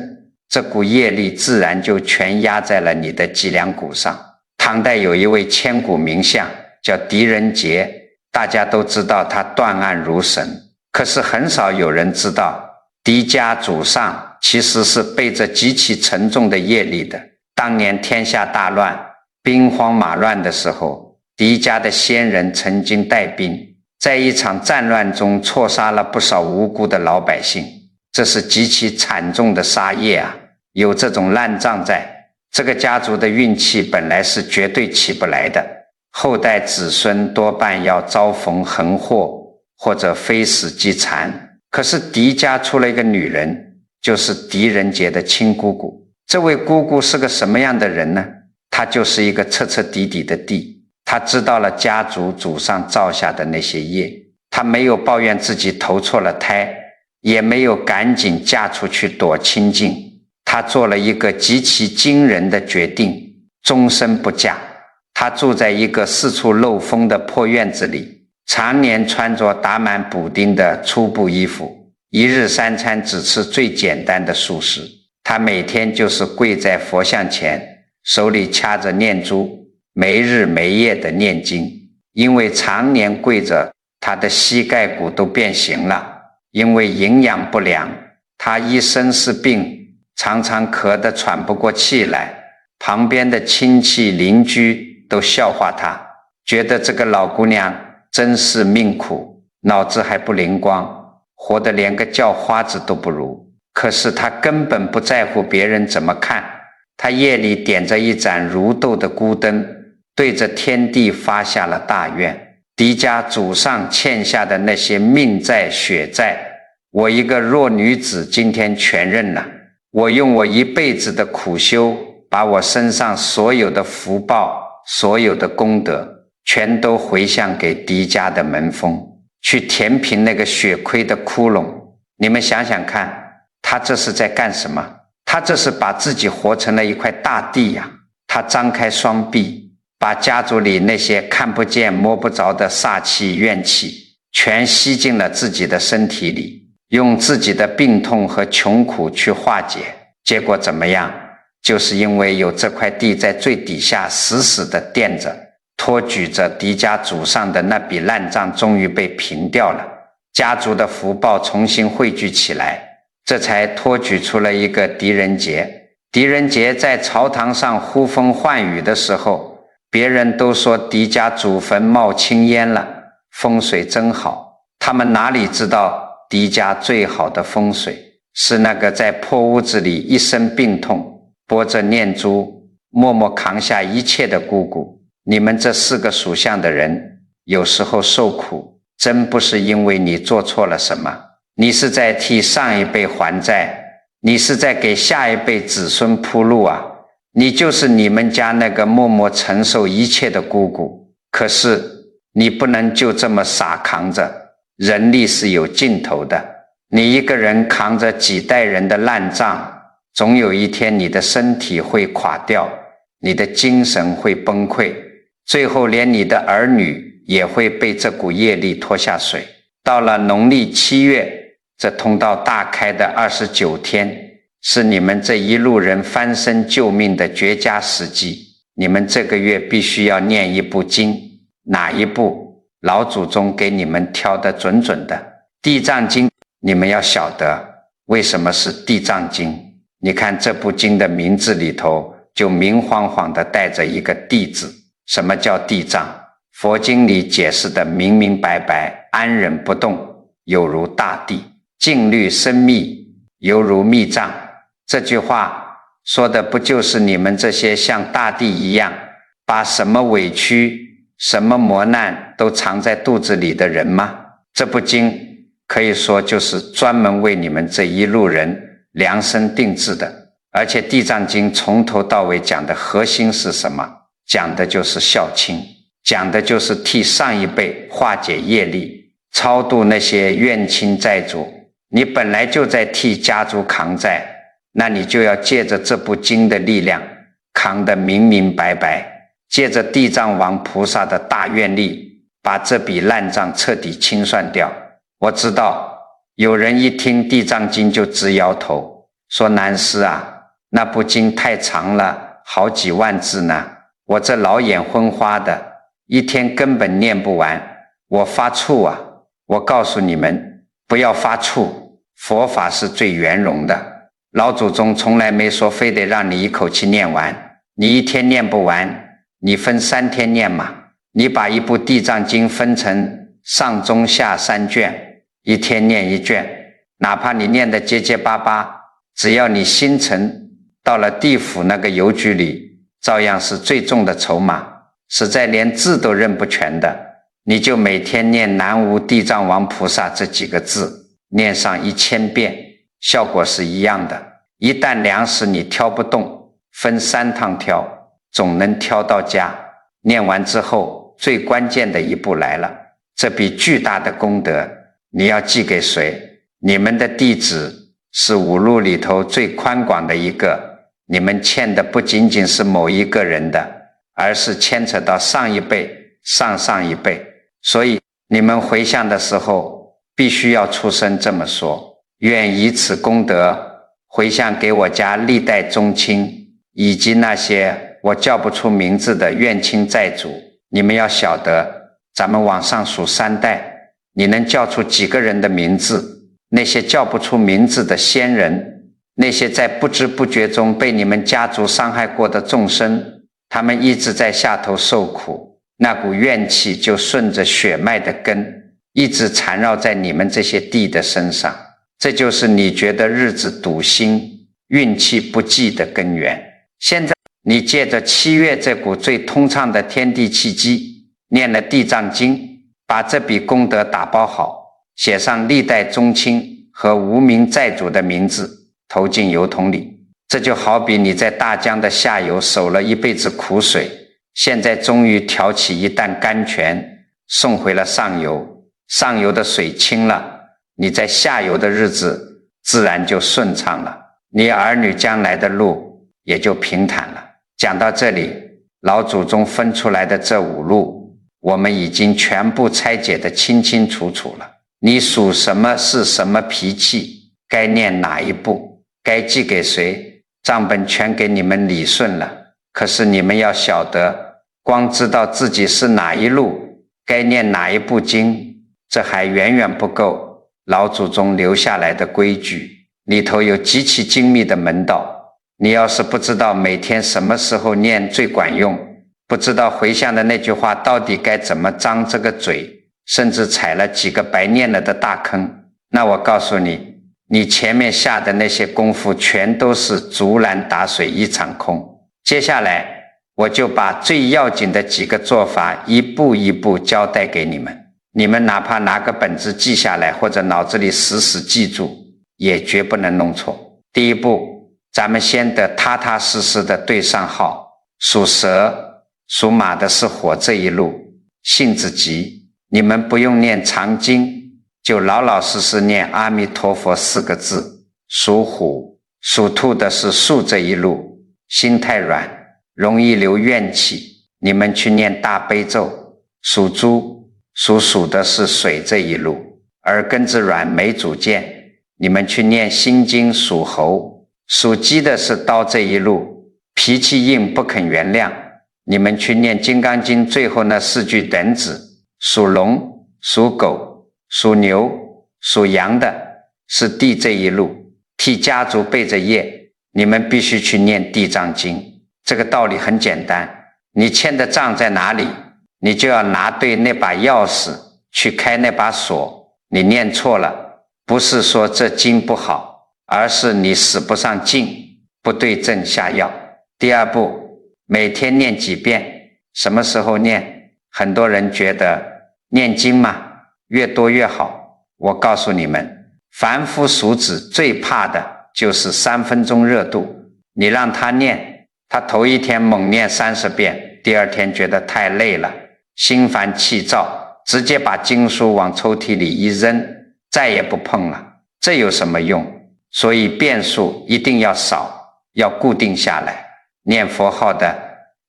这股业力自然就全压在了你的脊梁骨上。唐代有一位千古名相叫狄仁杰，大家都知道他断案如神，可是很少有人知道狄家祖上其实是背着极其沉重的业力的。当年天下大乱，兵荒马乱的时候，狄家的先人曾经带兵，在一场战乱中错杀了不少无辜的老百姓，这是极其惨重的杀业啊！有这种烂账在，这个家族的运气本来是绝对起不来的，后代子孙多半要遭逢横祸或者非死即残。可是狄家出了一个女人，就是狄仁杰的亲姑姑。这位姑姑是个什么样的人呢？她就是一个彻彻底底的地，她知道了家族祖上造下的那些业，她没有抱怨自己投错了胎，也没有赶紧嫁出去躲清净，她做了一个极其惊人的决定，终身不嫁。她住在一个四处漏风的破院子里，常年穿着打满补丁的粗布衣服，一日三餐只吃最简单的素食。她每天就是跪在佛像前，手里掐着念珠，没日没夜的念经。因为常年跪着，她的膝盖骨都变形了，因为营养不良，她一身是病，常常咳得喘不过气来。旁边的亲戚邻居都笑话她，觉得这个老姑娘真是命苦，脑子还不灵光，活得连个叫花子都不如。可是她根本不在乎别人怎么看，她夜里点着一盏如豆的孤灯，对着天地发下了大愿：狄家祖上欠下的那些命债血债，我一个弱女子今天全认了。我用我一辈子的苦修，把我身上所有的福报，所有的功德，全都回向给狄家的门风，去填平那个血亏的窟窿。你们想想看，他这是在干什么？他这是把自己活成了一块大地呀！他张开双臂，把家族里那些看不见摸不着的煞气怨气全吸进了自己的身体里，用自己的病痛和穷苦去化解。结果怎么样？就是因为有这块地在最底下死死地垫着，托举着狄家祖上的那笔烂账终于被平掉了，家族的福报重新汇聚起来，这才托举出了一个狄仁杰。狄仁杰在朝堂上呼风唤雨的时候，别人都说狄家祖坟冒青烟了，风水真好。他们哪里知道狄家最好的风水是那个在破屋子里一身病痛，拨着念珠默默扛下一切的姑姑。你们这4个属相的人有时候受苦，真不是因为你做错了什么，你是在替上一辈还债，你是在给下一辈子孙铺路啊！你就是你们家那个默默承受一切的姑姑。可是你不能就这么傻扛着，人力是有尽头的。你一个人扛着几代人的烂账，总有一天你的身体会垮掉，你的精神会崩溃，最后连你的儿女也会被这股业力拖下水。到了农历7月，这通道大开的29天，是你们这一路人翻身救命的绝佳时机。你们这个月必须要念一部经，哪一部？老祖宗给你们挑得准准的。地藏经，你们要晓得为什么是地藏经。你看这部经的名字里头就明晃晃地带着一个地字。什么叫地藏？佛经里解释的明明白白，安忍不动，有如大地；静虑深密，犹如密藏。这句话说的不就是你们这些像大地一样，把什么委屈、什么磨难都藏在肚子里的人吗？这部经可以说就是专门为你们这一路人量身定制的。而且地藏经从头到尾讲的核心是什么？讲的就是孝亲，讲的就是替上一辈化解业力，超度那些冤亲债主。你本来就在替家族扛债，那你就要借着这部经的力量扛得明明白白，借着地藏王菩萨的大愿力，把这笔烂账彻底清算掉。我知道有人一听地藏经就直摇头，说南师啊，那部经太长了，好几万字呢，我这老眼昏花的，一天根本念不完，我发怵啊！我告诉你们，不要发怵，佛法是最圆融的。老祖宗从来没说非得让你一口气念完，你一天念不完，你分3天念嘛。你把一部地藏经分成上中下3卷，一天念1卷，哪怕你念得结结巴巴，只要你心诚到了地府那个邮局里，照样是最重的筹码，实在连字都认不全的，你就每天念南无地藏王菩萨这几个字，念上1000遍，效果是一样的。一担粮食你挑不动，分3趟挑，总能挑到家。念完之后，最关键的一步来了，这笔巨大的功德你要寄给谁？你们的地址是5路里头最宽广的一个，你们欠的不仅仅是某一个人的，而是牵扯到上一辈、上上一辈。所以你们回向的时候必须要出声这么说：愿以此功德回向给我家历代宗亲，以及那些我叫不出名字的怨亲债主。你们要晓得，咱们往上数3代，你能叫出几个人的名字？那些叫不出名字的先人，那些在不知不觉中被你们家族伤害过的众生，他们一直在下头受苦，那股怨气就顺着血脉的根一直缠绕在你们这些地的身上。这就是你觉得日子堵心、运气不济的根源。现在你借着7月这股最通畅的天地气机，念了地藏经，把这笔功德打包好，写上历代宗亲和无名债主的名字，投进邮筒里。这就好比你在大江的下游守了一辈子苦水，现在终于挑起一担甘泉，送回了上游，上游的水清了，你在下游的日子自然就顺畅了，你儿女将来的路也就平坦了。讲到这里，老祖宗分出来的这5路，我们已经全部拆解得清清楚楚了。你属什么，是什么脾气，该念哪一步，该寄给谁，账本全给你们理顺了。可是你们要晓得，光知道自己是哪一路，该念哪一部经，这还远远不够老祖宗留下来的规矩，里头有极其精密的门道。你要是不知道每天什么时候念最管用，不知道回向的那句话到底该怎么张这个嘴，甚至踩了几个白念了的大坑，那我告诉你，你前面下的那些功夫全都是竹篮打水一场空。接下来我就把最要紧的几个做法一步一步交代给你们，你们哪怕拿个本子记下来，或者脑子里死死记住，也绝不能弄错。第一步，咱们先得踏踏实实的对上号，属蛇属马的是火这一路，性子急，你们不用念长经，就老老实实念阿弥陀佛4个字。属虎属兔的是树这一路，心太软，容易留怨气，你们去念大悲咒。属猪属鼠的是水这一路，耳根子软没主见，你们去念心经。属猴属鸡的是刀这一路，脾气硬不肯原谅，你们去念金刚经最后那4句等子。属龙属狗属牛属羊的是地这一路，替家族背着业，你们必须去念地藏经。这个道理很简单，你欠的账在哪里，你就要拿对那把钥匙去开那把锁。你念错了，不是说这经不好，而是你使不上劲，不对症下药。第二步，每天念几遍，什么时候念？很多人觉得念经嘛，越多越好。我告诉你们，凡夫俗子最怕的就是3分钟热度。你让他念，他头一天猛念30遍，第二天觉得太累了，心烦气躁，直接把经书往抽屉里一扔，再也不碰了。这有什么用？所以遍数一定要少，要固定下来。念佛号的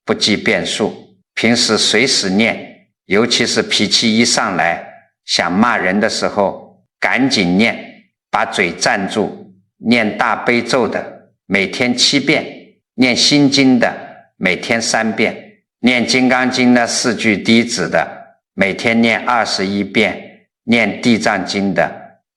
不记遍数，平时随时念，尤其是脾气一上来想骂人的时候，赶紧念，把嘴站住。念大悲咒的每天7遍，念心经的每天3遍，念金刚经的4句滴子的每天念21遍，念地藏经的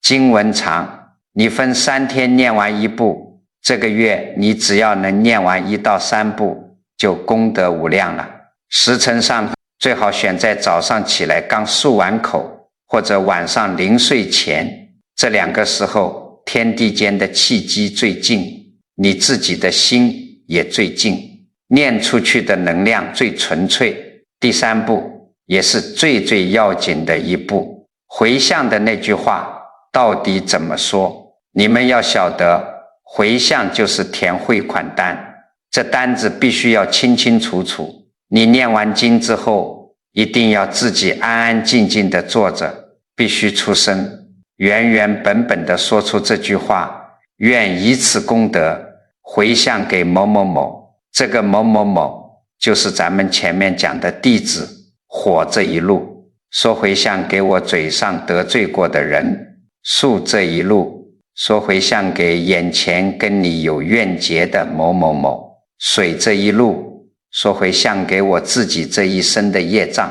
经文长，你分3天念完1部，这个月你只要能念完1到3部，就功德无量了。时辰上最好选在早上起来刚漱完口，或者晚上临睡前，这2个时候天地间的气机最静，你自己的心也最静，念出去的能量最纯粹。第3步也是最要紧的一步，回向的那句话到底怎么说？你们要晓得，回向就是填汇款单，这单子必须要清清楚楚。你念完经之后，一定要自己安安静静地坐着，必须出声，原原本本地说出这句话：愿以此功德回向给某某某。这个某某某就是咱们前面讲的弟子火这一路，说回向给我嘴上得罪过的人；树这一路，说回向给眼前跟你有怨结的某某某；水这一路，说回向给我自己这一生的业障；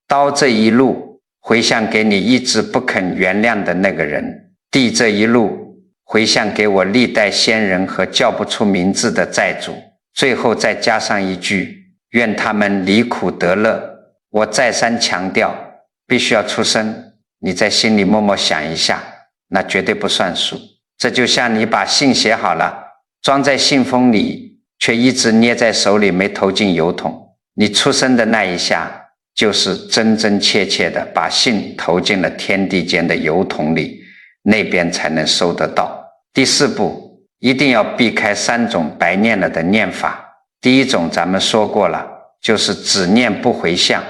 刀这一路，回向给你一直不肯原谅的那个人；地这一路，回向给我历代先人和叫不出名字的债主。最后再加上一句：愿他们离苦得乐。我再三强调，必须要出声，你在心里默默想一下，那绝对不算数。这就像你把信写好了，装在信封里，却一直捏在手里没投进邮筒，你出声的那一下，就是真真切切的把信投进了天地间的邮筒里，那边才能收得到。第4步，一定要避开3种白念了的念法。第一种咱们说过了，就是只念不回向，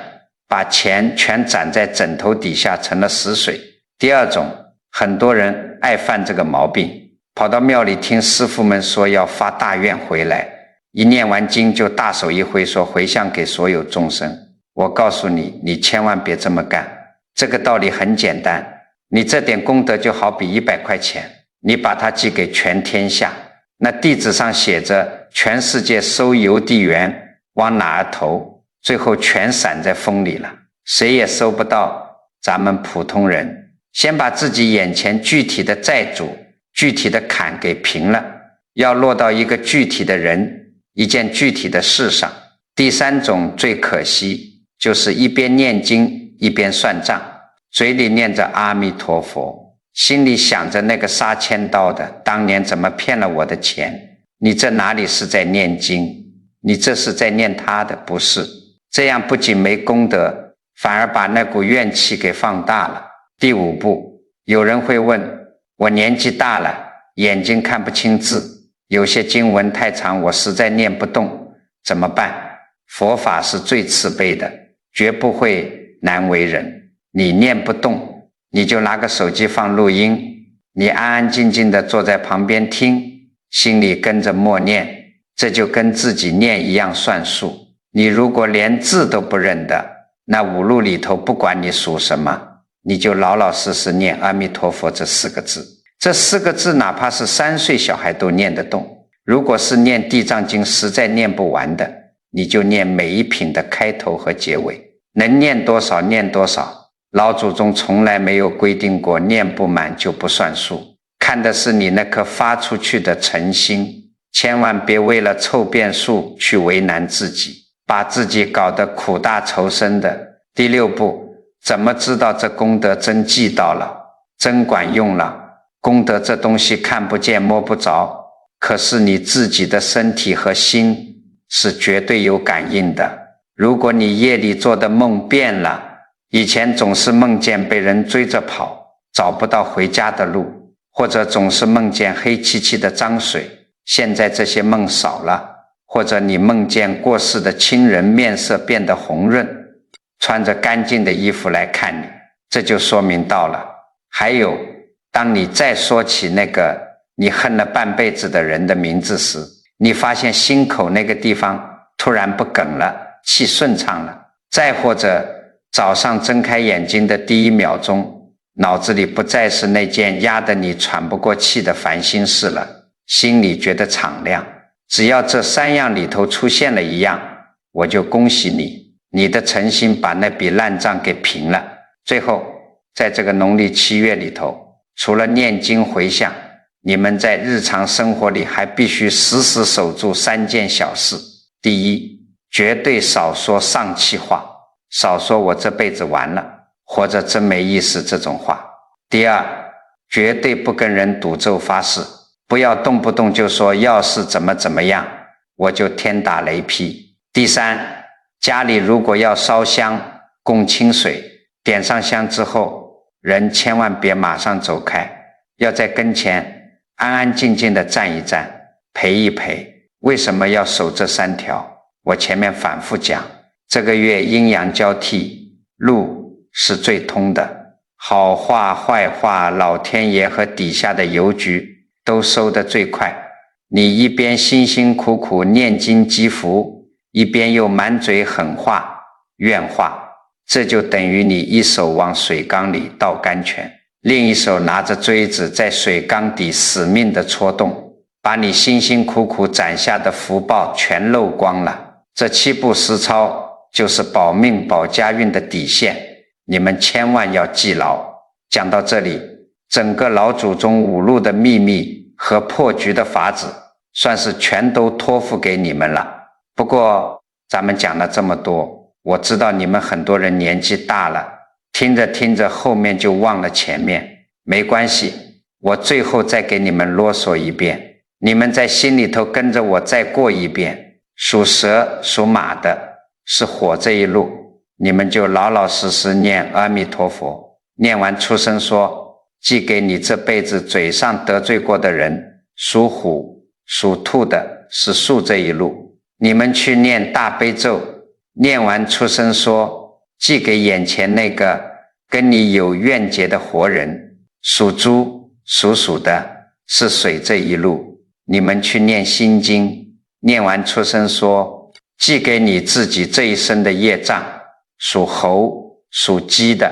把钱全攒在枕头底下成了死水。第二种，很多人爱犯这个毛病，跑到庙里听师父们说要发大愿回来，一念完经就大手一挥说回向给所有众生。我告诉你，你千万别这么干。这个道理很简单，你这点功德就好比100块钱，你把它寄给全天下，那地址上写着全世界收邮递员往哪儿投，最后全散在风里了，谁也收不到。咱们普通人先把自己眼前具体的债主、具体的坎给平了，要落到一个具体的人、一件具体的事上。第三种最可惜，就是一边念经一边算账，嘴里念着阿弥陀佛，心里想着那个杀千刀的当年怎么骗了我的钱。你这哪里是在念经，你这是在念他的，不是。这样不仅没功德，反而把那股怨气给放大了。第五步，有人会问，我年纪大了，眼睛看不清字，有些经文太长，我实在念不动，怎么办？佛法是最慈悲的，绝不会难为人。你念不动，你就拿个手机放录音，你安安静静的坐在旁边听，心里跟着默念，这就跟自己念一样算数。你如果连字都不认得，那五路里头不管你属什么，你就老老实实念阿弥陀佛这4个字。这4个字哪怕是3岁小孩都念得动。如果是念地藏经实在念不完的，你就念每一品的开头和结尾，能念多少念多少。老祖宗从来没有规定过念不满就不算数，看的是你那颗发出去的诚心，千万别为了凑遍数去为难自己，把自己搞得苦大仇深的。第六步，怎么知道这功德真记到了，真管用了？功德这东西看不见摸不着，可是你自己的身体和心是绝对有感应的。如果你夜里做的梦变了，以前总是梦见被人追着跑，找不到回家的路，或者总是梦见黑漆漆的脏水，现在这些梦少了，或者你梦见过世的亲人面色变得红润，穿着干净的衣服来看你，这就说明到了。还有，当你再说起那个你恨了半辈子的人的名字时，你发现心口那个地方突然不梗了，气顺畅了。再或者早上睁开眼睛的第1秒钟，脑子里不再是那件压得你喘不过气的烦心事了，心里觉得敞亮。只要这3样里头出现了一样，我就恭喜你，你的诚心把那笔烂账给平了。最后，在这个农历7月里头，除了念经回向，你们在日常生活里还必须时时守住3件小事。第一，绝对少说丧气话，少说我这辈子完了，或者真没意思这种话。第二，绝对不跟人赌咒发誓，不要动不动就说要是怎么怎么样，我就天打雷劈。第三，家里如果要烧香供清水，点上香之后，人千万别马上走开，要在跟前安安静静的站一站，陪一陪。为什么要守这3条？我前面反复讲，这个月阴阳交替，路是最通的，好话坏话老天爷和底下的邮局都收得最快。你一边辛辛苦苦念经积福，一边又满嘴狠话怨话，这就等于你一手往水缸里倒甘泉，另一手拿着锥子在水缸底死命地戳洞，把你辛辛苦苦攒下的福报全漏光了。这7步实操就是保命保家运的底线，你们千万要记牢。讲到这里，整个老祖宗5路的秘密和破局的法子算是全都托付给你们了。不过咱们讲了这么多，我知道你们很多人年纪大了，听着听着后面就忘了前面，没关系，我最后再给你们啰嗦一遍，你们在心里头跟着我再过一遍。属蛇属马的是火这一路，你们就老老实实念阿弥陀佛，念完出声说，寄给你这辈子嘴上得罪过的人。属虎属兔的是树这一路，你们去念大悲咒念完出生说，寄给眼前那个跟你有怨结的活人，属猪属鼠的，是水这一路。你们去念心经，念完出生说，寄给你自己这一生的业障，属猴属鸡的，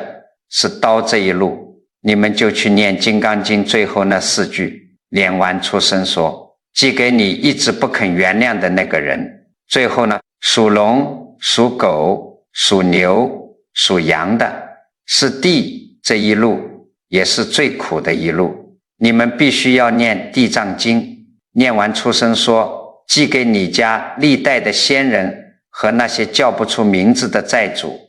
是刀这一路。你们就去念金刚经最后那4句，念完出生说，寄给你一直不肯原谅的那个人。最后呢，属龙属狗属牛属羊的，是地这一路，也是最苦的一路。你们必须要念地藏经，念完出生说，寄给你家历代的先人和那些叫不出名字的债主，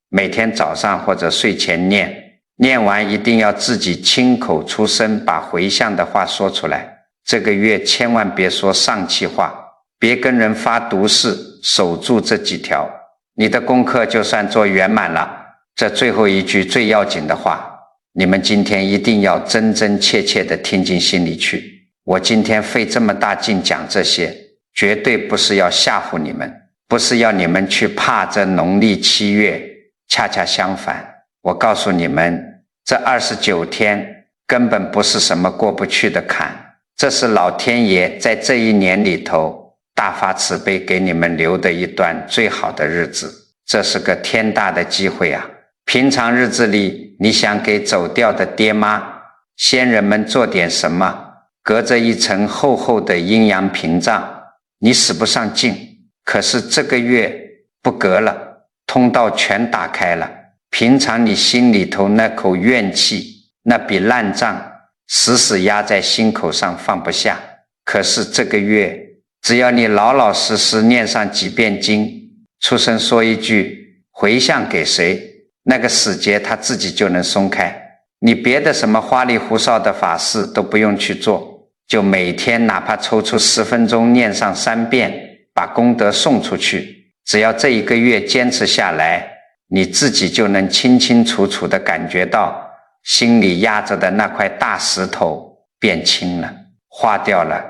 每天早上或者睡前念，念完一定要自己亲口出声，把回向的话说出来。这个月千万别说丧气话，别跟人发毒誓，守住这几条，你的功课就算做圆满了。这最后一句最要紧的话，你们今天一定要真真切切地听进心里去。我今天费这么大劲讲这些，绝对不是要吓唬你们，不是要你们去怕这农历7月，恰恰相反，我告诉你们，这29天根本不是什么过不去的坎，这是老天爷在这一年里头大发慈悲给你们留的一段最好的日子，这是个天大的机会啊！平常日子里，你想给走掉的爹妈、先人们做点什么，隔着一层厚厚的阴阳屏障，你使不上劲。可是这个月不隔了，通道全打开了，平常你心里头那口怨气，那笔烂账死死压在心口上放不下。可是这个月，只要你老老实实念上几遍经，出声说一句回向给谁，那个死结他自己就能松开。你别的什么花里胡哨的法事都不用去做，就每天哪怕抽出10分钟念上3遍，把功德送出去。只要这一个月坚持下来，你自己就能清清楚楚地感觉到心里压着的那块大石头变轻了，化掉了。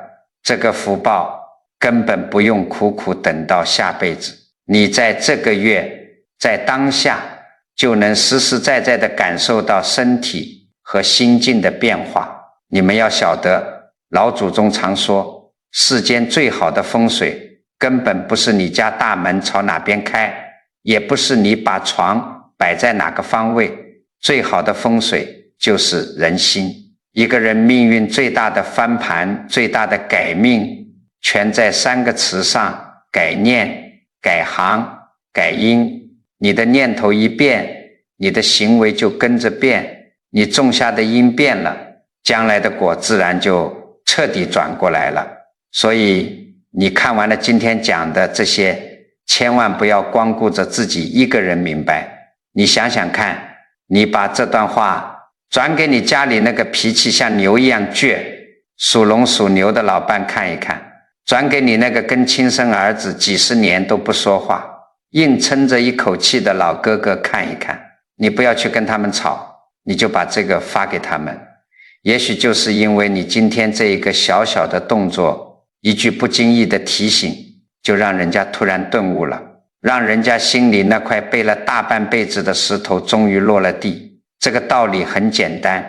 这个福报根本不用苦苦等到下辈子，你在这个月，在当下就能实实在在地感受到身体和心境的变化。你们要晓得，老祖宗常说，世间最好的风水根本不是你家大门朝哪边开，也不是你把床摆在哪个方位，最好的风水就是人心。一个人命运最大的翻盘，最大的改命，全在3个词上：改念、改行、改因。你的念头一变，你的行为就跟着变，你种下的因变了，将来的果自然就彻底转过来了。所以你看完了今天讲的这些，千万不要光顾着自己一个人明白。你想想看，你把这段话转给你家里那个脾气像牛一样倔、属龙属牛的老伴看一看，转给你那个跟亲生儿子几十年都不说话，硬撑着一口气的老哥哥看一看。你不要去跟他们吵，你就把这个发给他们。也许就是因为你今天这一个小小的动作，一句不经意的提醒，就让人家突然顿悟了，让人家心里那块背了大半辈子的石头终于落了地。这个道理很简单，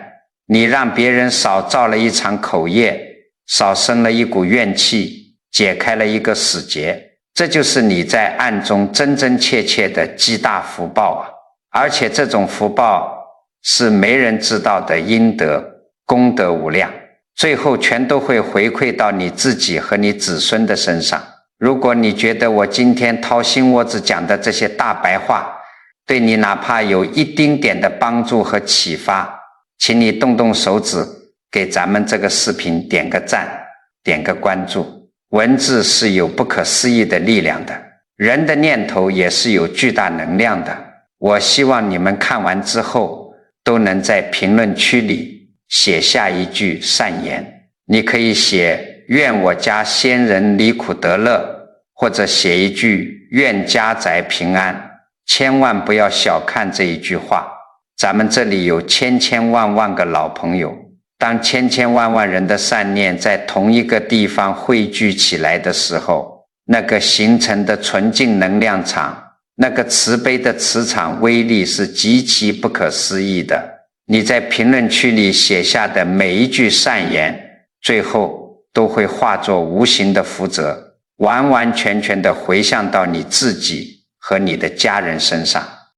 你让别人少造了一场口业，少生了一股怨气，解开了一个死结，这就是你在暗中真真切切的积大福报啊！而且这种福报是没人知道的阴德，功德无量，最后全都会回馈到你自己和你子孙的身上。如果你觉得我今天掏心窝子讲的这些大白话对你哪怕有一丁点的帮助和启发，请你动动手指给咱们这个视频点个赞，点个关注。文字是有不可思议的力量的，人的念头也是有巨大能量的。我希望你们看完之后都能在评论区里写下一句善言。你可以写愿我家先人离苦得乐，或者写一句愿家宅平安。千万不要小看这一句话，咱们这里有千千万万个老朋友，当千千万万人的善念在同一个地方汇聚起来的时候，那个形成的纯净能量场，那个慈悲的磁场威力是极其不可思议的。你在评论区里写下的每一句善言，最后都会化作无形的福泽，完完全全地回向到你自己和你的家人身上。